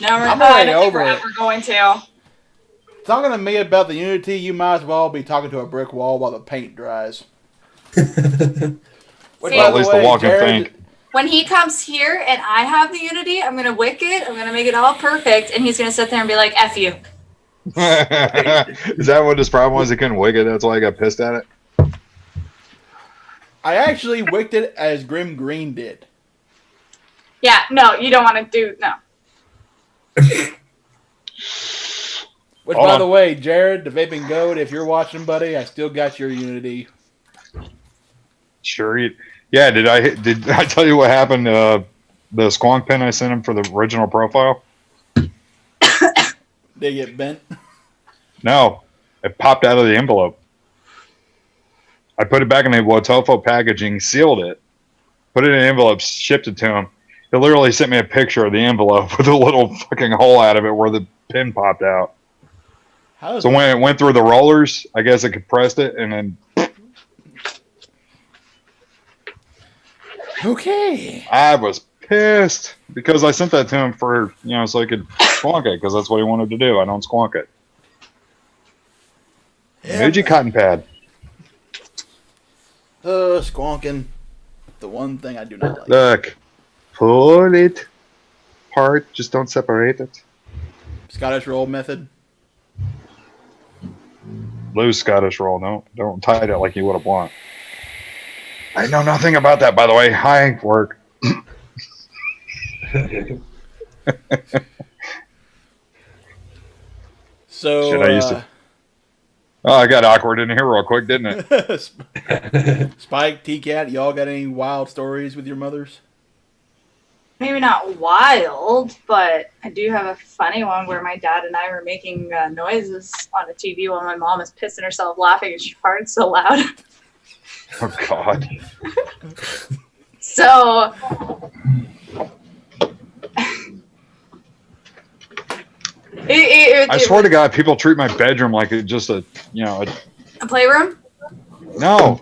Never.
I'm
I
already
don't think we're
over it.
ever going to.
Talking to me about the Unity, you might as well be talking to a brick wall while the paint dries. Which,
See,
by
at least the wall can think.
when he comes here and I have the Unity, I'm gonna wick it. I'm gonna make it all perfect, and he's gonna sit there and be like, "F you."
Is that what his problem was? He couldn't wig it. That's why he got pissed at it.
I actually wicked it as Grim Green did.
Yeah, no, you don't want to do no.
Which,
Hold
by
on.
the way, Jared, the vaping goat, if you're watching, buddy, I still got your Unity.
Sure. Yeah. Did I tell you what happened? The squonk pen I sent him for the original profile.
They get bent.
No, it popped out of the envelope. I put it back in the Wotofo packaging, sealed it, put it in an envelope, shipped it to him. He literally sent me a picture of the envelope with a little fucking hole out of it where the pin popped out. So when it went through the rollers, I guess it compressed it, and then
Okay.
I was pissed because I sent that to him for, so he could squonk it because that's what he wanted to do. I don't squonk it. Fuji cotton pad.
Squonking. The one thing I do not like.
Look, pull it apart. Just don't separate it.
Scottish roll method.
Loose Scottish roll. Don't tie it like you would have want. I know nothing about that, by the way. Hi, work.
So,
Shit, I used to. Oh, I got awkward in here real quick, didn't it?
Spike, T-Cat, y'all got any wild stories with your mothers?
Maybe not wild, but I do have a funny one where my dad and I were making noises on the TV while my mom is pissing herself laughing and she farted so loud.
Oh, God.
So,
I swear to God, people treat my bedroom like it's just a
a playroom?
No.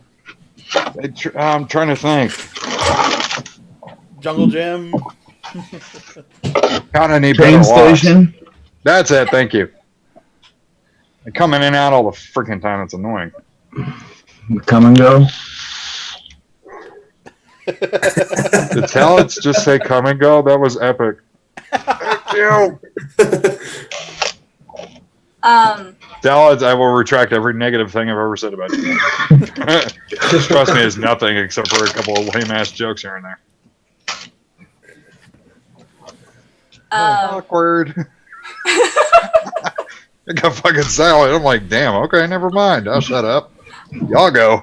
I'm trying to think.
Jungle Gym.
Kind of need
Train
better locks.
station.
That's it. Thank you. They come in and out all the freaking time. It's annoying.
Come and go.
The talents just say come and go. That was epic. Thank you. Dallas, I will retract every negative thing I've ever said about you. Trust me, it's nothing except for a couple of lame ass jokes here and there. Awkward. I got fucking silent. I'm like, damn, okay, never mind. I'll shut up. Y'all go.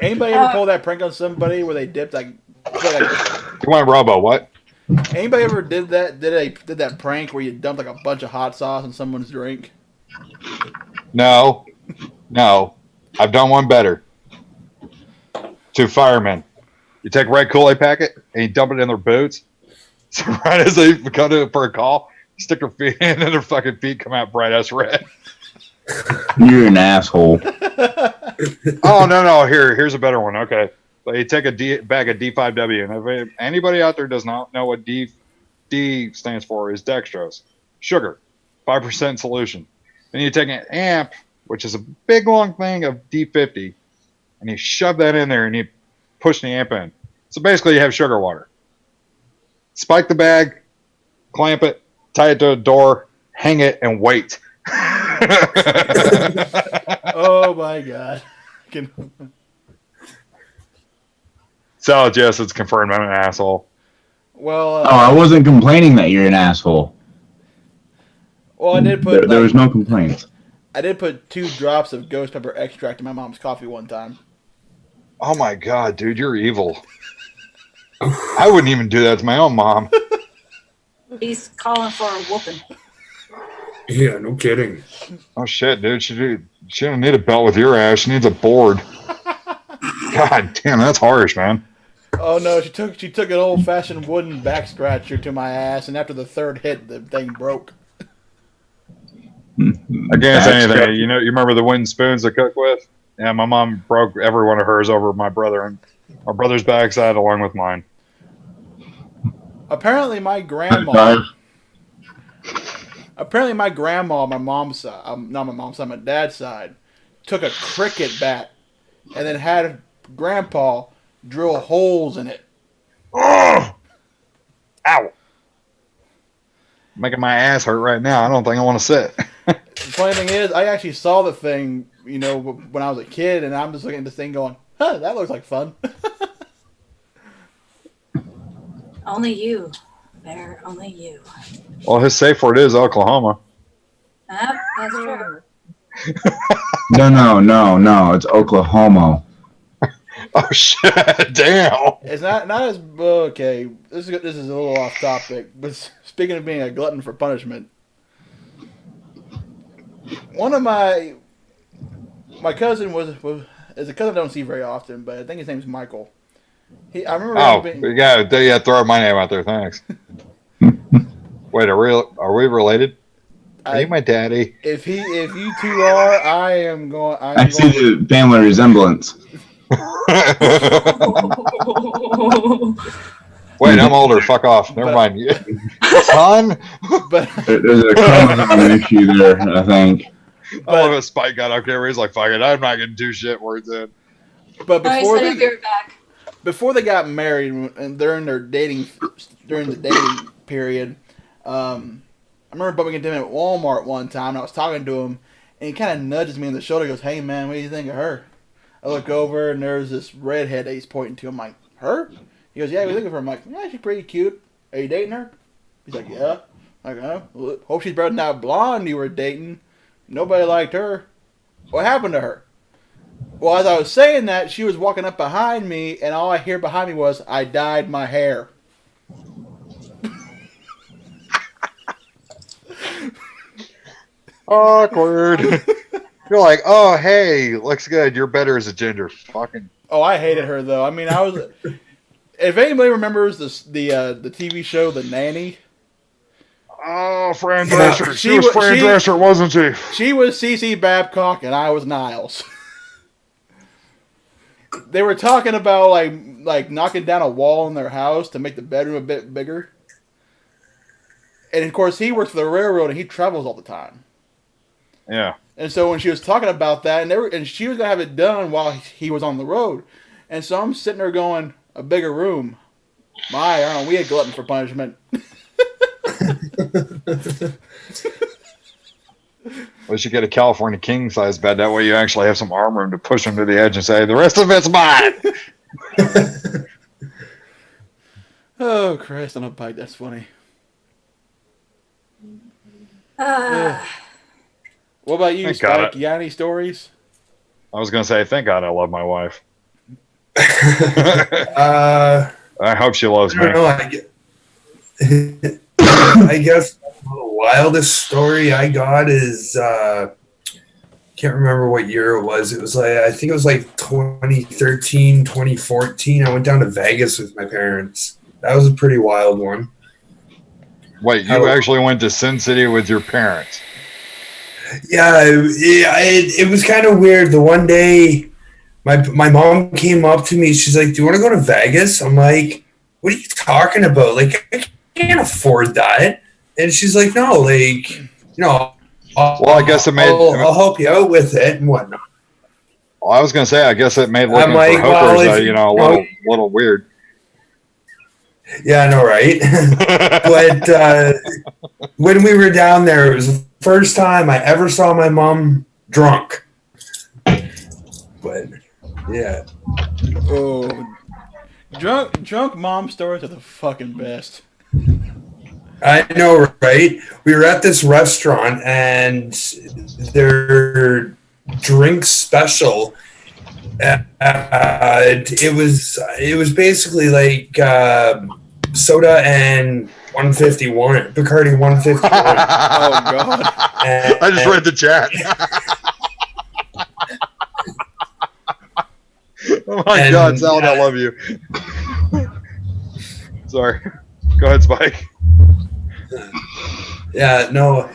Anybody ever pull that prank on somebody where they dipped like
You want Robo, what?
anybody ever did that prank where you dumped like a bunch of hot sauce in someone's drink?
No. I've done one better. To firemen. You take a red Kool-Aid packet and you dump it in their boots. So right as they come to for a call, stick their feet in and their fucking feet come out bright ass red.
You're an asshole.
Oh, no. Here's a better one. Okay. But you take a bag of D5W. And if anybody out there does not know what D stands for, is dextrose. Sugar. 5% solution. Then you take an amp, which is a big long thing of D50, and you shove that in there and you push the amp in. So basically you have sugar water. Spike the bag, clamp it, tie it to a door, hang it, and wait.
Oh my God.
So, yes, it's confirmed I'm an asshole.
Well,
I wasn't complaining that you're an asshole.
I did put
There was no complaints.
I did put 2 drops of ghost pepper extract in my mom's coffee one time.
Oh my God, dude, you're evil. I wouldn't even do that to my own mom.
He's calling for a whooping.
Yeah, no kidding.
Oh shit, dude, she don't need a belt with your ass. She needs a board. God damn, that's harsh, man.
Oh no, she took an old fashioned wooden back scratcher to my ass, and after the 3rd hit, the thing broke.
I can't say anything. You remember the wooden spoons to cook with? Yeah, my mom broke every one of hers over my brother and my brother's backside along with mine.
Apparently, my grandma Apparently, my grandma, on my mom's side, not my mom's side, my dad's side, took a cricket bat and then had Grandpa drill holes in it.
Oh! Ow! Making my ass hurt right now. I don't think I want to sit.
The funny thing is, I actually saw the thing, when I was a kid, and I'm just looking at this thing going, huh, that looks like fun.
Only you, Bear. Only you.
Well, his safe word is Oklahoma.
That's true.
No. It's Oklahoma.
Oh shit! Damn.
It's not as okay. This is a little off topic, but speaking of being a glutton for punishment, one of my cousin is a cousin I don't see very often, but I think his name's Michael. I remember.
Yeah, throw my name out there. Thanks. Wait, are we related? Are you my daddy?
If you two are, I
see the family resemblance.
Wait, I'm older. Fuck off. Never mind. Son?
But
there's a common issue there, I think.
I love if Spike got up there. He's like, fuck it. I'm not getting 2 shit words in.
But
back.
Before they got married and during the dating period, I remember bumping into him at Walmart one time. And I was talking to him, and he kind of nudges me in the shoulder. He goes, "Hey man, what do you think of her?" I look over, and there's this redhead that he's pointing to. I'm like, "Her?" He goes, "Yeah, we're looking for her." I'm like, "Yeah, she's pretty cute. Are you dating her?" He's like, "Yeah." I'm like, well, hope she's better than that blonde you were dating. Nobody liked her. What happened to her? Well, as I was saying that, she was walking up behind me, and all I hear behind me was, "I dyed my hair."
Awkward. You're like, oh, hey, looks good. You're better as a gender. Fucking.
Oh, I hated her, though. I mean, I was... If anybody remembers the TV show The Nanny...
Oh, Fran Drescher. She was Fran Drescher, wasn't she?
She was CC Babcock, and I was Niles. They were talking about, like knocking down a wall in their house to make the bedroom a bit bigger. And, of course, he works for the railroad, and he travels all the time.
Yeah.
And so when she was talking about that, and she was going to have it done while he was on the road. And so I'm sitting there going, a bigger room. Aren't we a glutton for punishment?
We should get a California king size bed. That way you actually have some arm room to push him to the edge and say, the rest of it's mine.
Oh, Christ on a bike. That's funny. What about you, Spike? You got any stories?
I was going to say, thank God I love my wife.
I
hope she loves me.
I guess the wildest story I got is can't remember what year it was. It was I think it was 2013, 2014. I went down to Vegas with my parents. That was a pretty wild one.
Wait, you actually went to Sin City with your parents?
Yeah, it was kind of weird. The one day, my mom came up to me. She's like, "Do you want to go to Vegas?" I'm like, "What are you talking about? Like, I can't afford that." And she's like, "No,
I guess
I'll help you out with it and whatnot."
Well, I was gonna say, I guess it made looking for hookers, a little weird.
Yeah, I know, right? But when we were down there, it was the first time I ever saw my mom drunk. But yeah.
Oh, drunk mom stories are the fucking best.
I know, right? We were at this restaurant and their drink special. It was basically like soda and 151, Bacardi 151.
Oh God!
I just read the chat. Oh my God, Sal, I love you. Sorry. Go ahead, Spike.
Yeah, no.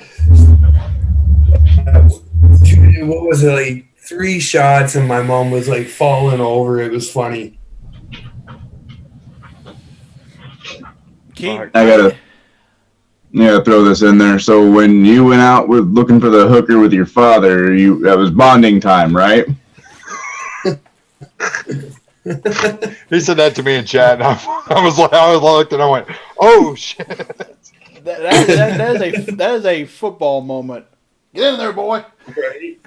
What was it, 3 shots, and my mom was falling over. It was funny.
I Yeah, throw this in there. So when you went out with looking for the hooker with your father, that was bonding time, right?
He said that to me in chat, and I looked and I went, "Oh shit!"
That is a football moment. Get in there, boy.
Right.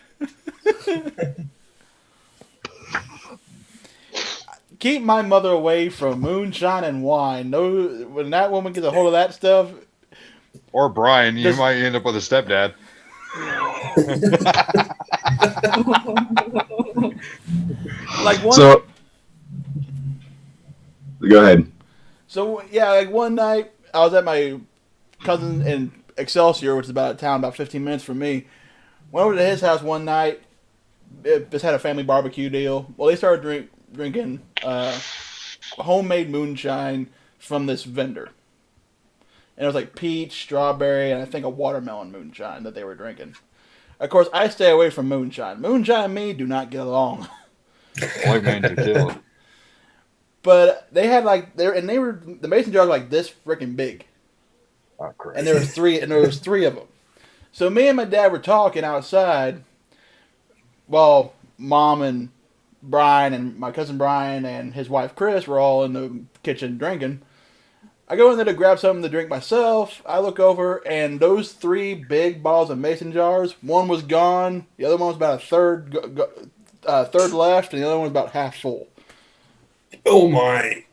Keep my mother away from moonshine and wine. No, when that woman gets a hold of that stuff.
Or Brian, you might end up with a stepdad.
Like one.
So, go ahead.
So yeah, like one night I was at my cousin in Excelsior, which is about a town about 15 minutes from me. Went over to his house one night. Just had a family barbecue deal. Well, they started drinking homemade moonshine from this vendor. And it was like peach, strawberry, and I think a watermelon moonshine that they were drinking. Of course, I stay away from moonshine. Moonshine and me do not get along.
White man tequila.
But they had the mason jars like this freaking big.
Oh, great.
And there was three of them. So me and my dad were talking outside. Well, Mom and Brian and my cousin Brian and his wife Chris were all in the kitchen drinking. I go in there to grab something to drink myself. I look over, and those three big bottles of mason jars, one was gone, the other one was about a third left, and the other one was about half full.
Oh my!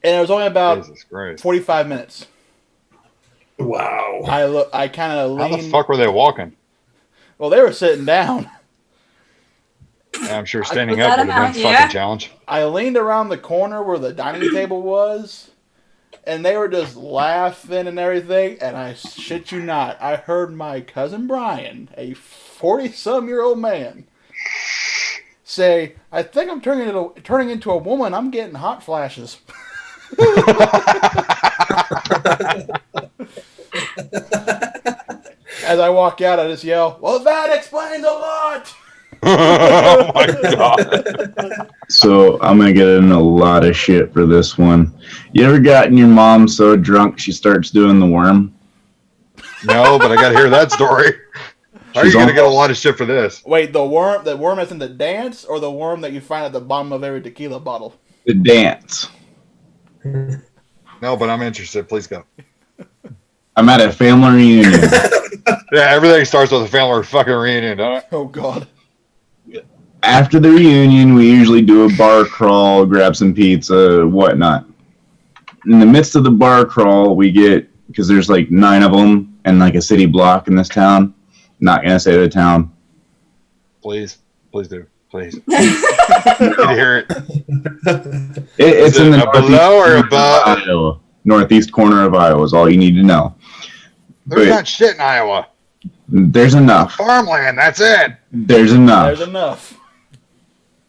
And it was only about
Jesus Christ.
45 minutes.
Wow.
I kind of leaned.
How the fuck were they walking?
Well, they were sitting down.
Yeah, I'm sure standing
Was
up
that
would have been a
amount?
fucking
Yeah.
challenge.
I leaned around the corner where the dining table was, and they were just laughing and everything, and I shit you not, I heard my cousin Brian, a 40-some-year-old man, say, "I think I'm turning into a woman. I'm getting hot flashes." As I walk out, I just yell, "Well, that explains a lot!"
Oh my god.
So I'm gonna get in a lot of shit for this one. You ever gotten your mom so drunk she starts doing the worm?
No, but I gotta hear that story. How are you
She's
gonna get a
almost-
lot of shit for this?
Wait, the worm that's in the dance, or the worm that you find at the bottom of every tequila bottle?
The dance.
No, but I'm interested. Please go.
I'm at a family reunion.
Yeah, everything starts with a family fucking reunion, don't it?
Oh God.
After the reunion, we usually do a bar crawl, grab some pizza, whatnot. In the midst of the bar crawl, we get, because there's like 9 of them and like a city block in this town. Not gonna say the town.
Please do. Please. Need to hear it.
It's
Is
in
it
the
a below or
northeast corner
above?
of Iowa. Northeast corner of Iowa is all you need to know.
There's
But
not shit in Iowa.
there's enough.
Farmland, that's it.
There's enough.
There's enough.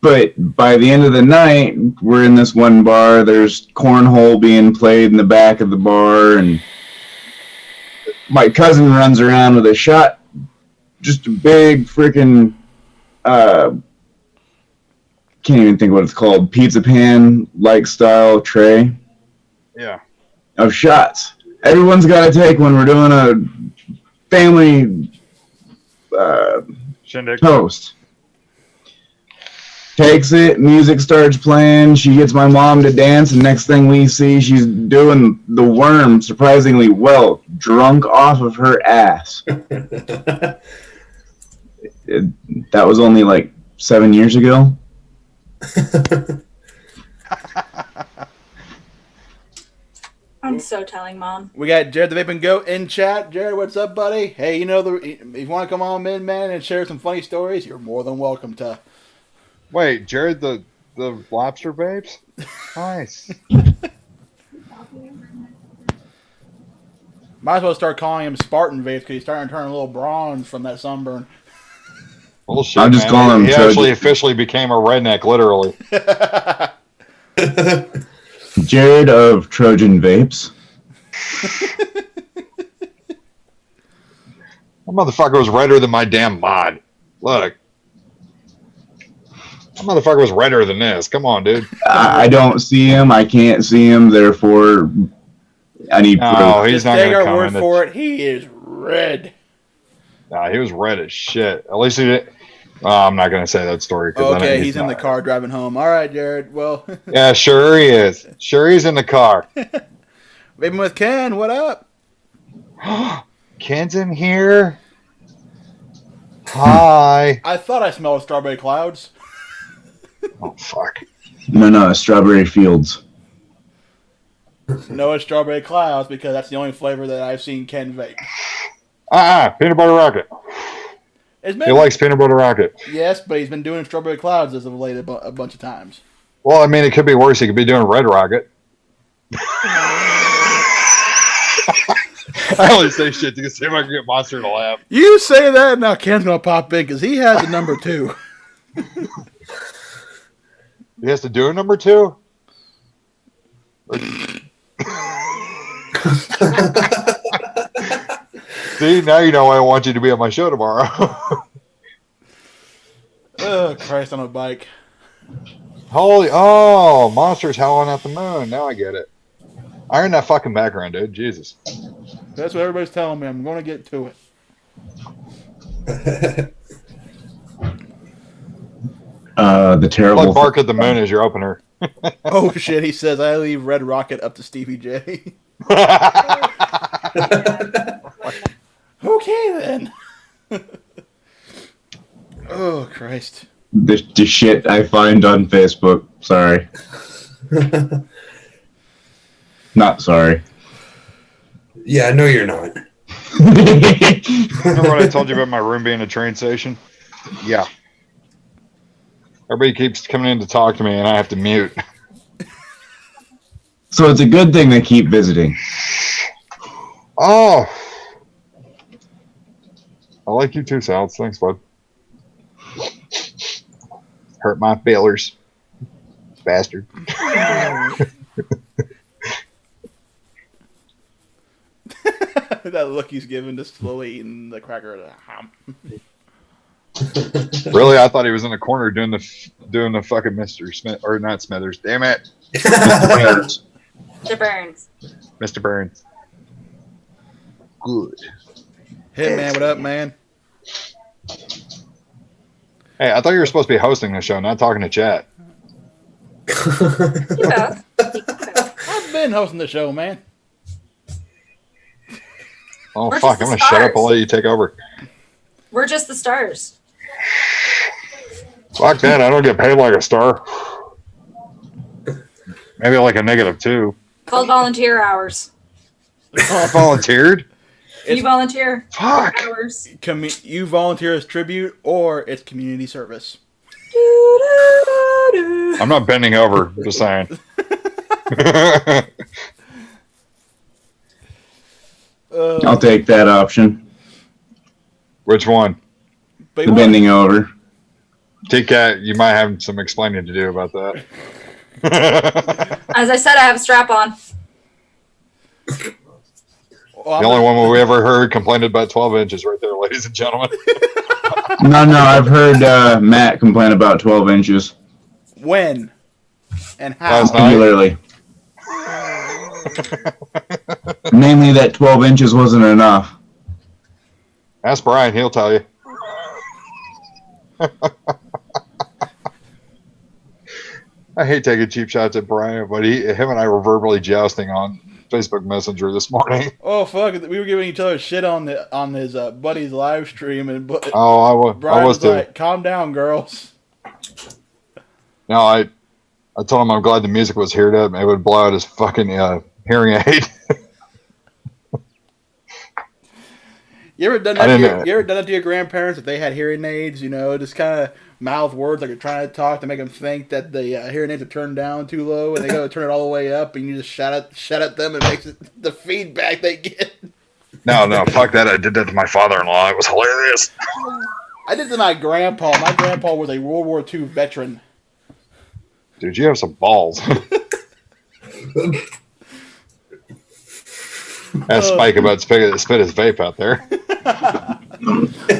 But by the end of the night, we're in this one bar. There's cornhole being played in the back of the bar, and my cousin runs around with a shot, just a big freaking, can't even think what it's called, pizza pan-like style tray
Yeah.
of shots. Everyone's got to take when we're doing a family
Shindig.
toast. Takes it, music starts playing, she gets my mom to dance, and next thing we see, she's doing the worm surprisingly well, drunk off of her ass. That was only like 7 years ago.
I'm so telling Mom.
We got Jared the Vaping Goat in chat. Jared, what's up, buddy? Hey, if you want to come on in, man, and share some funny stories, you're more than welcome to.
Wait, Jared the lobster babes? Nice.
Might as well start calling him Spartan Vapes because he's starting to turn a little bronze from that sunburn.
Bullshit,
I'm just
man.
calling him
He
Trojan.
actually officially became a redneck, literally.
Jared of Trojan Vapes.
That motherfucker was redder than my damn mod. Look. That motherfucker was redder than this. Come on, dude.
I don't see him, I can't see him, therefore I need
No,
proof.
he's
Just
not
take
going to
our
come
word
in.
for it. He is red.
Nah, he was red as shit. At least he did. I'm not going to say that story.
Okay, he's in the car driving home. All right, Jared. Well,
Yeah, sure he is. Sure he's in the car.
Baby with Ken, what up?
Ken's in here. Hi.
I thought I smelled strawberry clouds.
Oh, fuck.
No, Strawberry Fields.
No, it's strawberry clouds because that's the only flavor that I've seen Ken vape.
Peanut butter rocket.
It's
He
been,
likes peanut butter rocket.
yes, but he's been doing strawberry clouds as of late a bunch of times.
Well, I mean, it could be worse. He could be doing red rocket. I only say shit to see if I can get Monster to laugh.
You say that, now Ken's going to pop in because he has the number 2.
He has to do a number 2? See, now you know why I want you to be on my show tomorrow.
Oh, Christ on a bike.
Monster's howling at the moon. Now I get it. I heard that fucking background, dude. Jesus.
That's what everybody's telling me. I'm going to get to it.
The terrible.
Like Bark at the Moon is your opener.
Oh, shit. He says, I leave Red Rocket up to Stevie J. Okay, then. Oh, Christ.
The shit I find on Facebook. Sorry. Not sorry.
Yeah, no, you're not.
Remember what I told you about my room being a train station? Yeah. Everybody keeps coming in to talk to me, and I have to mute.
So it's a good thing they keep visiting.
Oh. I like you too, Sal. Thanks, bud. Hurt my feelers. Bastard.
That look he's giving to slowly eating the cracker.
Really? I thought he was in the corner doing the fucking Mr. Smith, or not Smithers. Damn it.
Mr. Burns.
Mr. Burns. Good.
Hey, man, what up, man?
Hey, I thought you were supposed to be hosting the show, not talking to chat.
Yeah.
I've been hosting the show, man.
Oh,
We're
fuck.
just
I'm going
the
to shut up
stars.
and let you take over.
We're just the stars.
Fuck that. I don't get paid like a star. Maybe like a -2.
Called volunteer hours.
I volunteered?
You volunteer
Fuck.
hours.
You volunteer as tribute, or it's community service.
I'm not bending over. Just saying.
I'll take that option.
Which one?
But
The bending over.
T-Cat, you might have some explaining to do about that.
As I said, I have a strap on.
Well,
The only one we ever heard complained about 12 inches right there, ladies and gentlemen.
No, I've heard Matt complain about 12 inches.
When? And how?
Last night.
Regularly. Mainly that 12 inches wasn't enough.
Ask Brian, he'll tell you. I hate taking cheap shots at Brian, but him and I were verbally jousting on Facebook Messenger this morning.
Oh, fuck. We were giving each other shit on his buddy's live stream, and
Oh,
Brian
I was too.
like, calm down, girls.
No, I told him I'm glad the music was heard up. It would blow out his fucking hearing aid.
You ever done that? You ever done that to your grandparents if they had hearing aids? You know, just kind of mouth words like you're trying to talk to make them think that the hearing aids are turned down too low, and they go to turn it all the way up, and you just shout at them, and it makes it the feedback they get.
No, fuck that. I did that to my father-in-law. It was hilarious.
I did to my grandpa. My grandpa was a World War II veteran.
Dude, you have some balls. Ask Spike about spit his vape out there.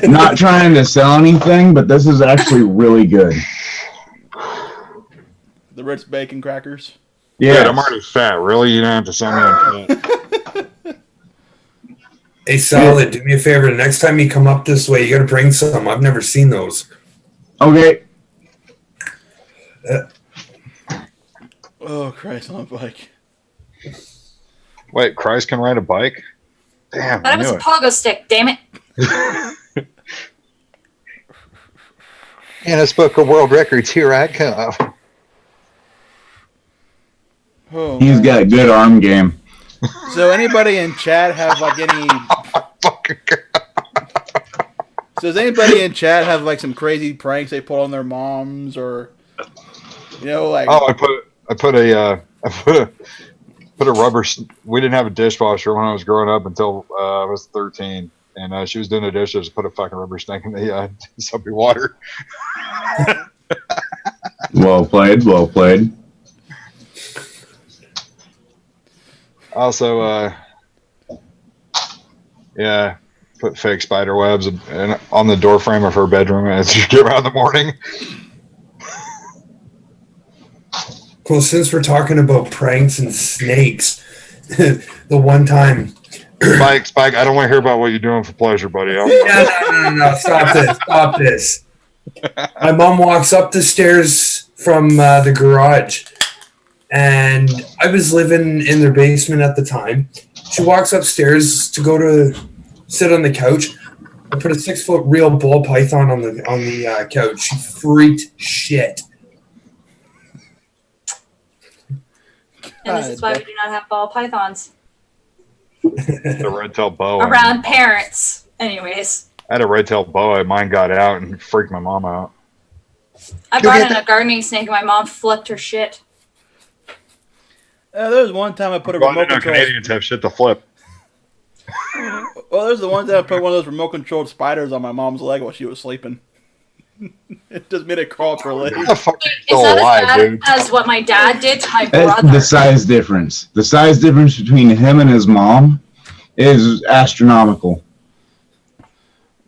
Not trying to sell anything, but this is actually really good.
The Ritz bacon crackers.
Yeah,
Dude, I'm already fat. Really? You don't have to sell me on shit.
Hey, Salad, do me a favor. The next time you come up this way, you got to bring some. I've never seen those.
Okay.
Oh, Christ, on a bike.
Wait, Christ can ride a bike? Damn,
But
I
it was
knew
a
it.
pogo stick, damn it.
Guinness Book of World Records, here I come.
Oh,
He's
man.
got good arm game.
So anybody in chat have like any? So does anybody in chat have like some crazy pranks they put on their moms, or like?
Oh, I put a rubber. We didn't have a dishwasher when I was growing up until I was 13, and she was doing the dishes. Put a fucking rubber snake in the soapy water.
Well played. Well played.
Also, put fake spider webs and on the door frame of her bedroom as you get around in the morning.
Well, since we're talking about pranks and snakes, the one time.
Spike, I don't want to hear about what you're doing for pleasure, buddy.
No. Stop this. My mom walks up the stairs from the garage, and I was living in their basement at the time. She walks upstairs to go to sit on the couch. I put a 6-foot real ball python on the couch. She freaked shit.
And this is why we do not have ball pythons
The red-tailed boa.
around parents. Anyways,
I had a red-tailed boa. Mine got out and freaked my mom out.
I brought in a gardening snake and my mom flipped her shit.
There was one time I put a
Well,
remote
no,
control.
Canadians have shit to flip.
Well, there's the one time I put one of those remote controlled spiders on my mom's leg while she was sleeping. It just made it crawl up her leg.
How the fuck are you
Is
still
that
alive,
as bad
dude?
as what my dad did to my
That's
brother?
the size difference. The size difference between him and his mom is astronomical.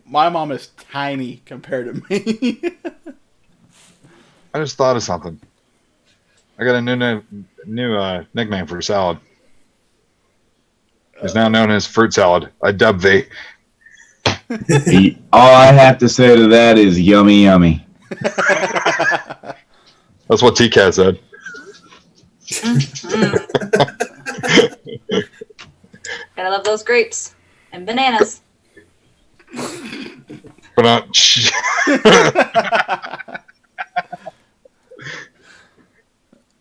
My mom is tiny compared to me.
I just thought of something. I got a new nickname for salad. It's now known as fruit salad. I dub thee.
All I have to say to that is yummy, yummy.
That's what T-Cat said.
Gotta love those grapes and bananas.
But not.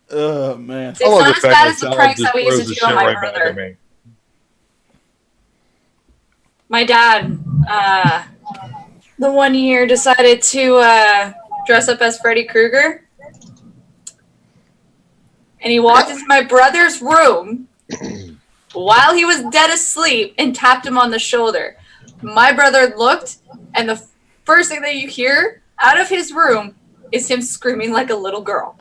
Oh man.
It's not as bad as the pranks that we used to do on my brother. My dad, the one year decided to dress up as Freddy Krueger. And he walked into my brother's room while he was dead asleep and tapped him on the shoulder. My brother looked, and the first thing that you hear out of his room is him screaming like a little girl.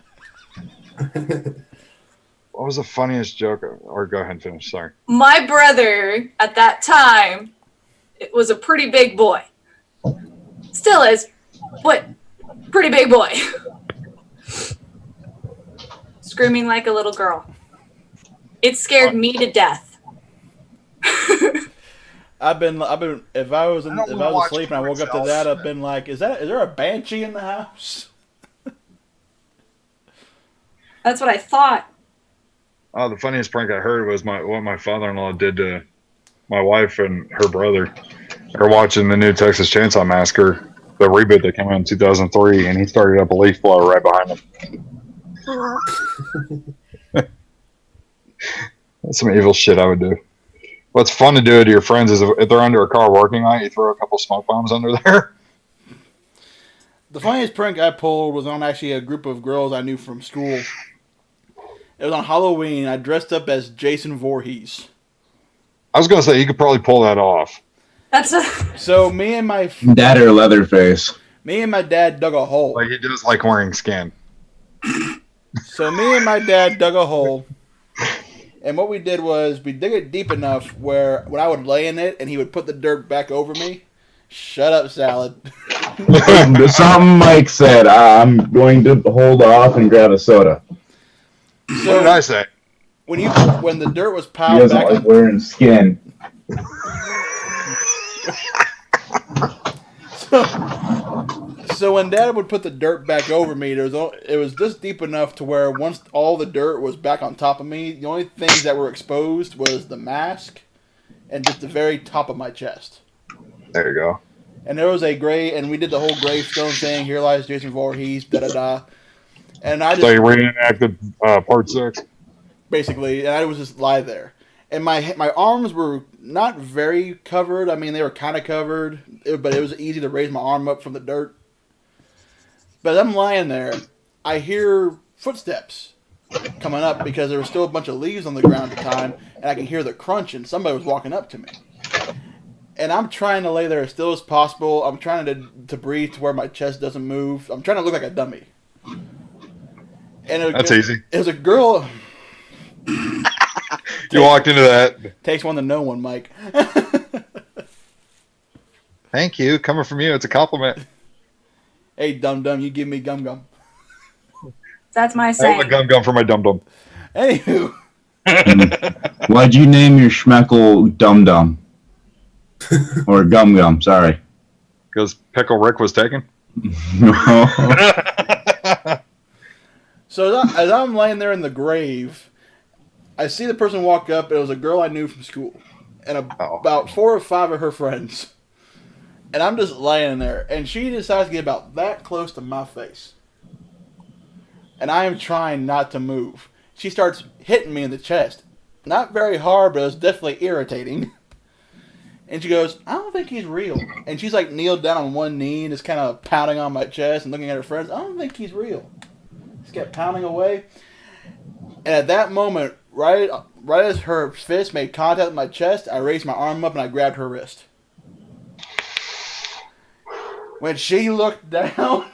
What was the funniest joke? Or go ahead and finish. Sorry.
My brother, at that time, it was a pretty big boy. Still is, but pretty big boy. Screaming like a little girl. It scared me to death.
I've been. If I was
watch
asleep and I woke up to
myself.
that, I've been like, is there a banshee in the house?
That's what I thought.
Oh, the funniest prank I heard was what my father-in-law did to my wife and her brother. They're watching the new Texas Chainsaw Massacre, the reboot that came out in 2003, and he started up a leaf blower right behind him. That's some evil shit I would do. What's fun to do to your friends is if they're under a car working on it, you throw a couple smoke bombs under there.
The funniest prank I pulled was on actually a group of girls I knew from school. It was on Halloween. I dressed up as Jason Voorhees.
I was going to say, you could probably pull that off.
So me and my
That or Leatherface.
Me and my dad dug a hole.
Like, he does like wearing skin.
So me and my dad dug a hole. And what we did was we dig it deep enough where when I would lay in it and he would put the dirt back over me. Shut up, Salad.
Something Mike said. I'm going to hold off and grab a soda.
So, what did I say?
When the dirt was
He
piled
doesn't
back,
like wearing skin.
So when Dad would put the dirt back over me, it was just deep enough to where once all the dirt was back on top of me, the only things that were exposed was the mask and just the very top of my chest.
There you go.
And there was a gray, and we did the whole gravestone thing. Here lies Jason Voorhees, da da da. And I just
So you reenacted part 6?
basically, and I was just lie there. And my arms were not very covered. I mean, they were kind of covered, but it was easy to raise my arm up from the dirt. But as I'm lying there, I hear footsteps coming up because there was still a bunch of leaves on the ground at the time, and I can hear the crunch, and somebody was walking up to me. And I'm trying to lay there as still as possible. I'm trying to breathe to where my chest doesn't move. I'm trying to look like a dummy. And
That's easy.
It was a girl.
You walked into that.
Takes one to know one, Mike.
Thank you. Coming from you, it's a compliment.
Hey, dum dum, you give me gum gum.
That's my
I
saying.
want a gum gum for my dum dum.
Anywho.
Why'd you name your schmeckle Dum Dum? Or Gum Gum, sorry.
Because Pickle Rick was taken?
So as I'm laying there in the grave, I see the person walk up. It was a girl I knew from school. And about 4 or 5 of her friends. And I'm just laying there. And she decides to get about that close to my face. And I am trying not to move. She starts hitting me in the chest. Not very hard, but it was definitely irritating. And she goes, I don't think he's real. And she's like kneeled down on one knee and is kind of pounding on my chest and looking at her friends. I don't think he's real. Just kept pounding away. And at that moment, right as her fist made contact with my chest, I raised my arm up and I grabbed her wrist. When she looked down,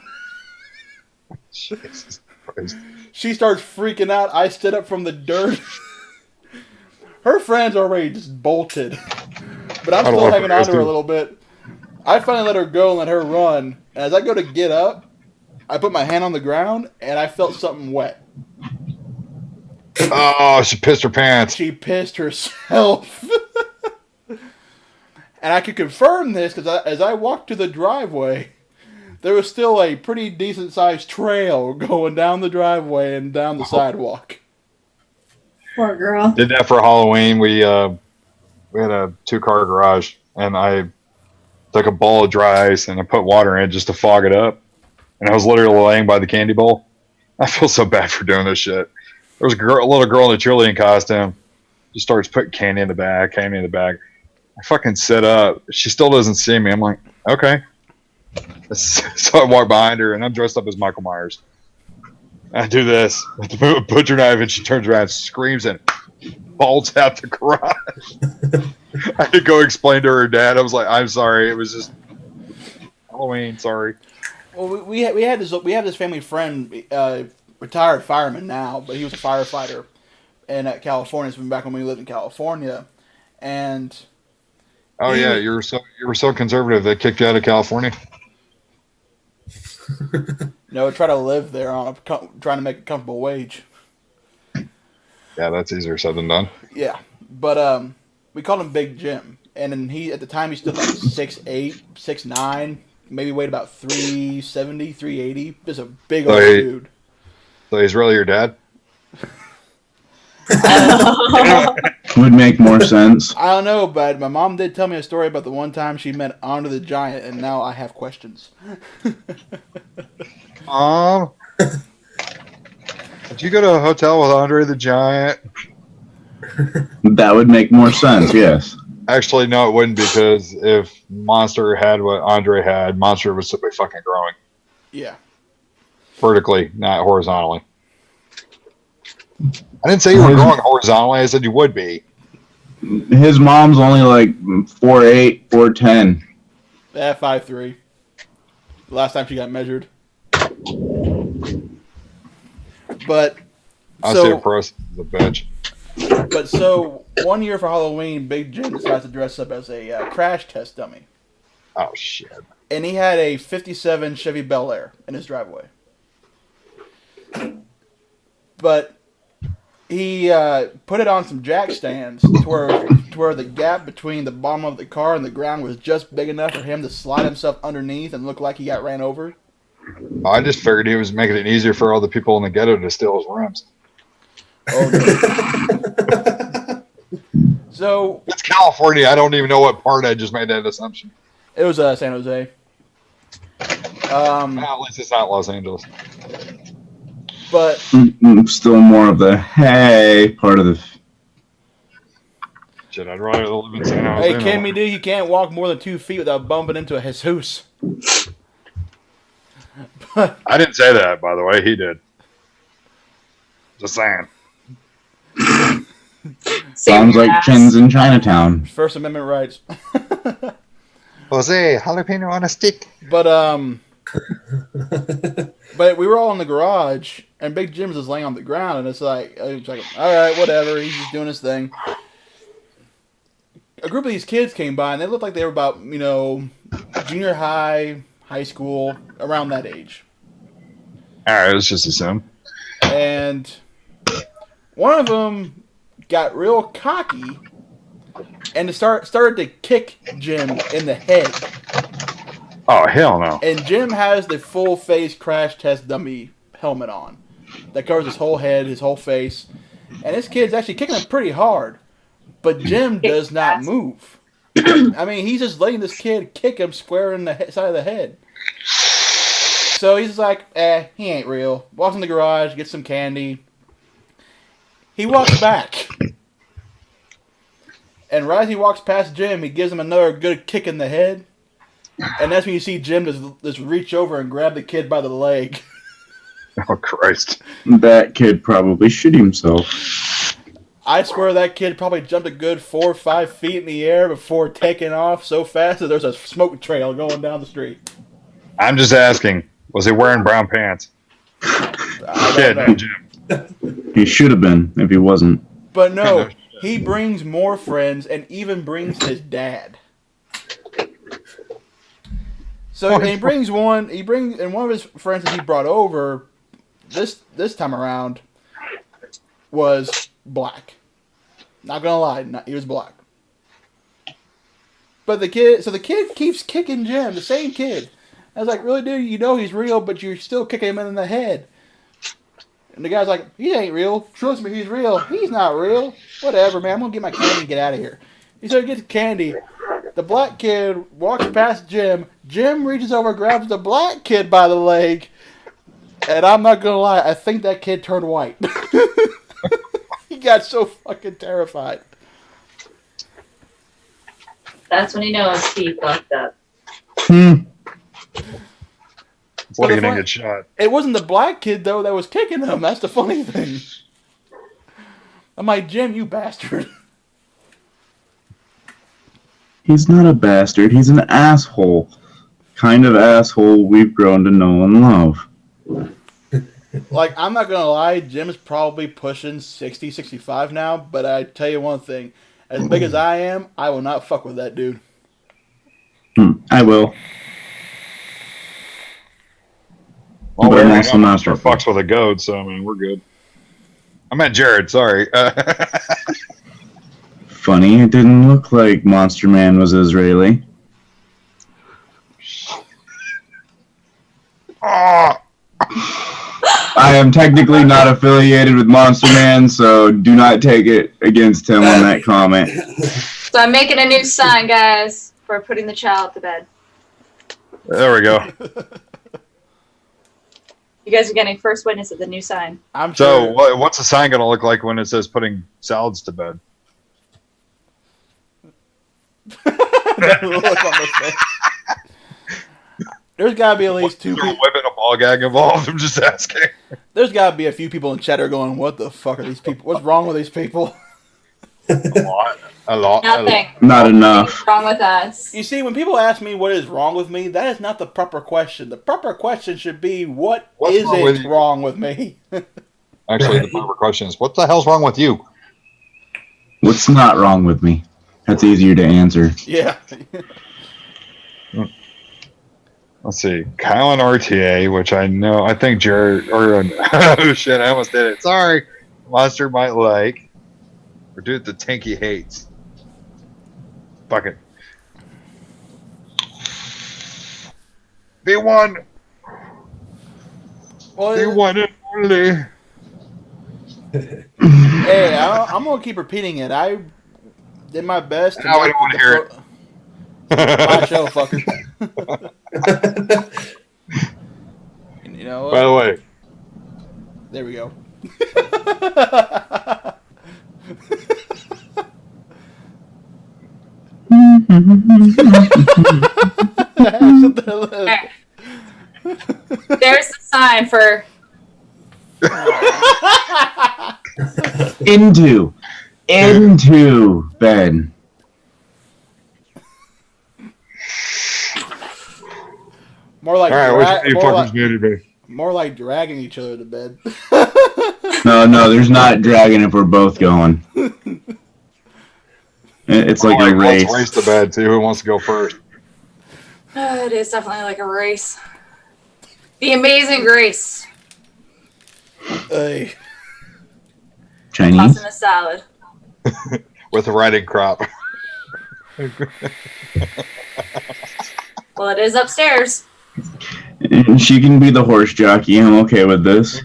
Jesus Christ.
she starts freaking out. I stood up from the dirt. Her friends already just bolted. But I'm still hanging on to her a little bit. I finally let her go and let her run. And as I go to get up, I put my hand on the ground and I felt something wet.
Oh, she pissed her pants.
She pissed herself. And I could confirm this because as I walked to the driveway, there was still a pretty decent sized trail going down the driveway and down the sidewalk.
Poor girl.
Did that for Halloween. We had a 2-car garage, and I took a ball of dry ice and I put water in it just to fog it up. And I was literally laying by the candy bowl. I feel so bad for doing this shit. There was a little girl in a cheerleading costume. She starts putting candy in the bag. I fucking sit up. She still doesn't see me. I'm like, okay. So I walk behind her, and I'm dressed up as Michael Myers. I do this, butcher knife, and she turns around and screams and bolts out the garage. I had to go explain to her dad. I was like, I'm sorry. It was just Halloween. Sorry.
Well, we have this family friend, retired fireman now, but he was a firefighter in California. It's been back when we lived in California, and
you were so conservative they kicked you out of California.
Try to live there trying to make a comfortable wage.
Yeah, that's easier said than done.
Yeah, but we called him Big Jim, and then at the time he stood like 6'8", 6'9", maybe weighed about 370, 380. Just a big old dude.
So he's really your dad?
Would make more sense.
I don't know, but my mom did tell me a story about the one time she met Andre the Giant, and now I have questions.
Did you go to a hotel with Andre the Giant?
That would make more sense, yes.
Actually, no, it wouldn't, because if Monster had what Andre had, Monster would still be fucking growing.
Yeah.
Vertically, not horizontally. I didn't say you were growing horizontally. I said you would be.
His mom's only like 4'8", 4'10".
Yeah, 5'3". The last time she got measured. But
osteoporosis is a bitch.
But so one year for Halloween, Big Jim decides to dress up as a crash test dummy.
Oh shit!
And he had a '57 Chevy Bel Air in his driveway. But he put it on some jack stands to where the gap between the bottom of the car and the ground was just big enough for him to slide himself underneath and look like he got ran over.
I just figured he was making it easier for all the people in the ghetto to steal his rims.
Oh, no. So
it's California. I don't even know what part I just made that assumption.
It was San Jose.
At least it's not Los Angeles.
But
still more of the hey part of the.
Shit, I'd rather live in San Jose.
Hey, Kimmy, dude, you can't walk more than 2 feet without bumping into a Jesus.
I didn't say that, by the way. He did. Just saying.
Sounds like Chen's in Chinatown.
First Amendment rights.
Jose, jalapeno on a stick.
But we were all in the garage, and Big Jim's just laying on the ground, and it's like, all right, whatever. He's just doing his thing. A group of these kids came by, and they looked like they were about, junior high, high school, around that age.
All right, let's just assume.
And one of them got real cocky and started to kick Jim in the head.
Oh, hell no.
And Jim has the full face crash test dummy helmet on that covers his whole head, his whole face. And this kid's actually kicking him pretty hard. But Jim does not move. I mean, he's just letting this kid kick him square in the side of the head. So he's just like, he ain't real. Walks in the garage, gets some candy. He walks back. And right as he walks past Jim, he gives him another good kick in the head. And that's when you see Jim just reach over and grab the kid by the leg.
Oh, Christ.
That kid probably shit himself.
I swear that kid probably jumped a good 4 or 5 feet in the air before taking off so fast that there's a smoke trail going down the street.
I'm just asking, was he wearing brown pants? Kid, not Jim.
He should have been if he wasn't.
But no, he brings more friends and even brings his dad. So and he brings one. And one of his friends that he brought over this time around was black. Not gonna lie, he was black. But the kid keeps kicking Jim, the same kid. I was like, really, dude? You know he's real, but you're still kicking him in the head. And the guy's like, he ain't real. Trust me, he's real. He's not real. Whatever, man. I'm going to get my candy and get out of here. He started to get the candy. The black kid walks past Jim. Jim reaches over, grabs the black kid by the leg. And I'm not going to lie, I think that kid turned white. He got so fucking terrified.
That's when he knows he fucked up.
What are you going to get shot?
It wasn't the black kid, though, that was kicking him. That's the funny thing. I'm like, Jim, you bastard.
He's not a bastard. He's an asshole. Kind of asshole we've grown to know and love.
Like, I'm not going to lie, Jim's probably pushing 60, 65 now, but I tell you one thing. As big as I am, I will not fuck with that dude.
I will.
Well, we're also master fucks with a goat, so I mean, we're good. I meant Jared, sorry.
Funny, it didn't look like Monster Man was Israeli.
Oh.
I am technically not affiliated with Monster Man, so do not take it against him on that comment.
So I'm making a new sign, guys, for putting the child to bed.
There we go.
You guys are getting first witness of the new sign.
I'm sure.
So, what's the sign going to look like when it says putting salads to bed?
That look on the face. There's got to be at least two people.
Is there a whip and a ball gag involved? I'm just asking.
There's got to be a few people in chat are going, what the fuck are these people? What's wrong with these people?
A lot.
Nothing.
Not enough.
Wrong with us.
You see, when people ask me what is wrong with me, that is not the proper question. The proper question should be, what's wrong with me?
Actually, the proper question is, what the hell's wrong with you?
What's not wrong with me? That's easier to answer.
Yeah.
Let's see. Kyle and RTA, which I think Jared, oh shit, I almost did it. Sorry. Monster might like, or do it the Tinky hates. Fuck it. V1.
Well,
V1 and only.
hey, I'm gonna keep repeating it. I did my best.
Now I don't want to hear it.
My show, fucker. You know what?
By the way,
there we go.
There's the sign for
Into bed.
More like
all right, you fuckers muted me.
more like dragging each other to bed.
No, there's not dragging if we're both going. It's like a race.
Let's race to bed. See who wants to go first.
it is definitely like a race. The Amazing Grace.
Hey.
Chinese?
Tossing a salad.
With a riding crop.
Well, it is upstairs.
And she can be the horse jockey. I'm okay with this.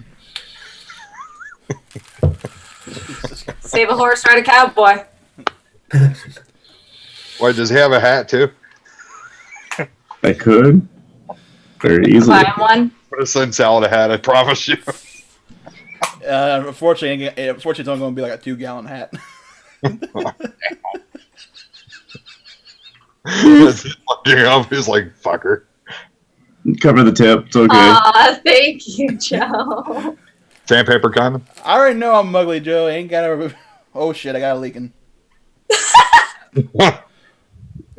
Save a horse, ride a cowboy.
Wait, does he have a hat too?
I could. Very easily.
Buy him one.
Put a Sun Salad hat, I promise you.
Unfortunately, it's only going to be like a 2-gallon hat.
Looking up, he's like, fucker.
Cover the tip. It's okay.
Aw, thank you, Joe.
Sandpaper condom?
I already know I'm ugly, Joe. Ain't got a... Oh, shit, I got a leaking.
I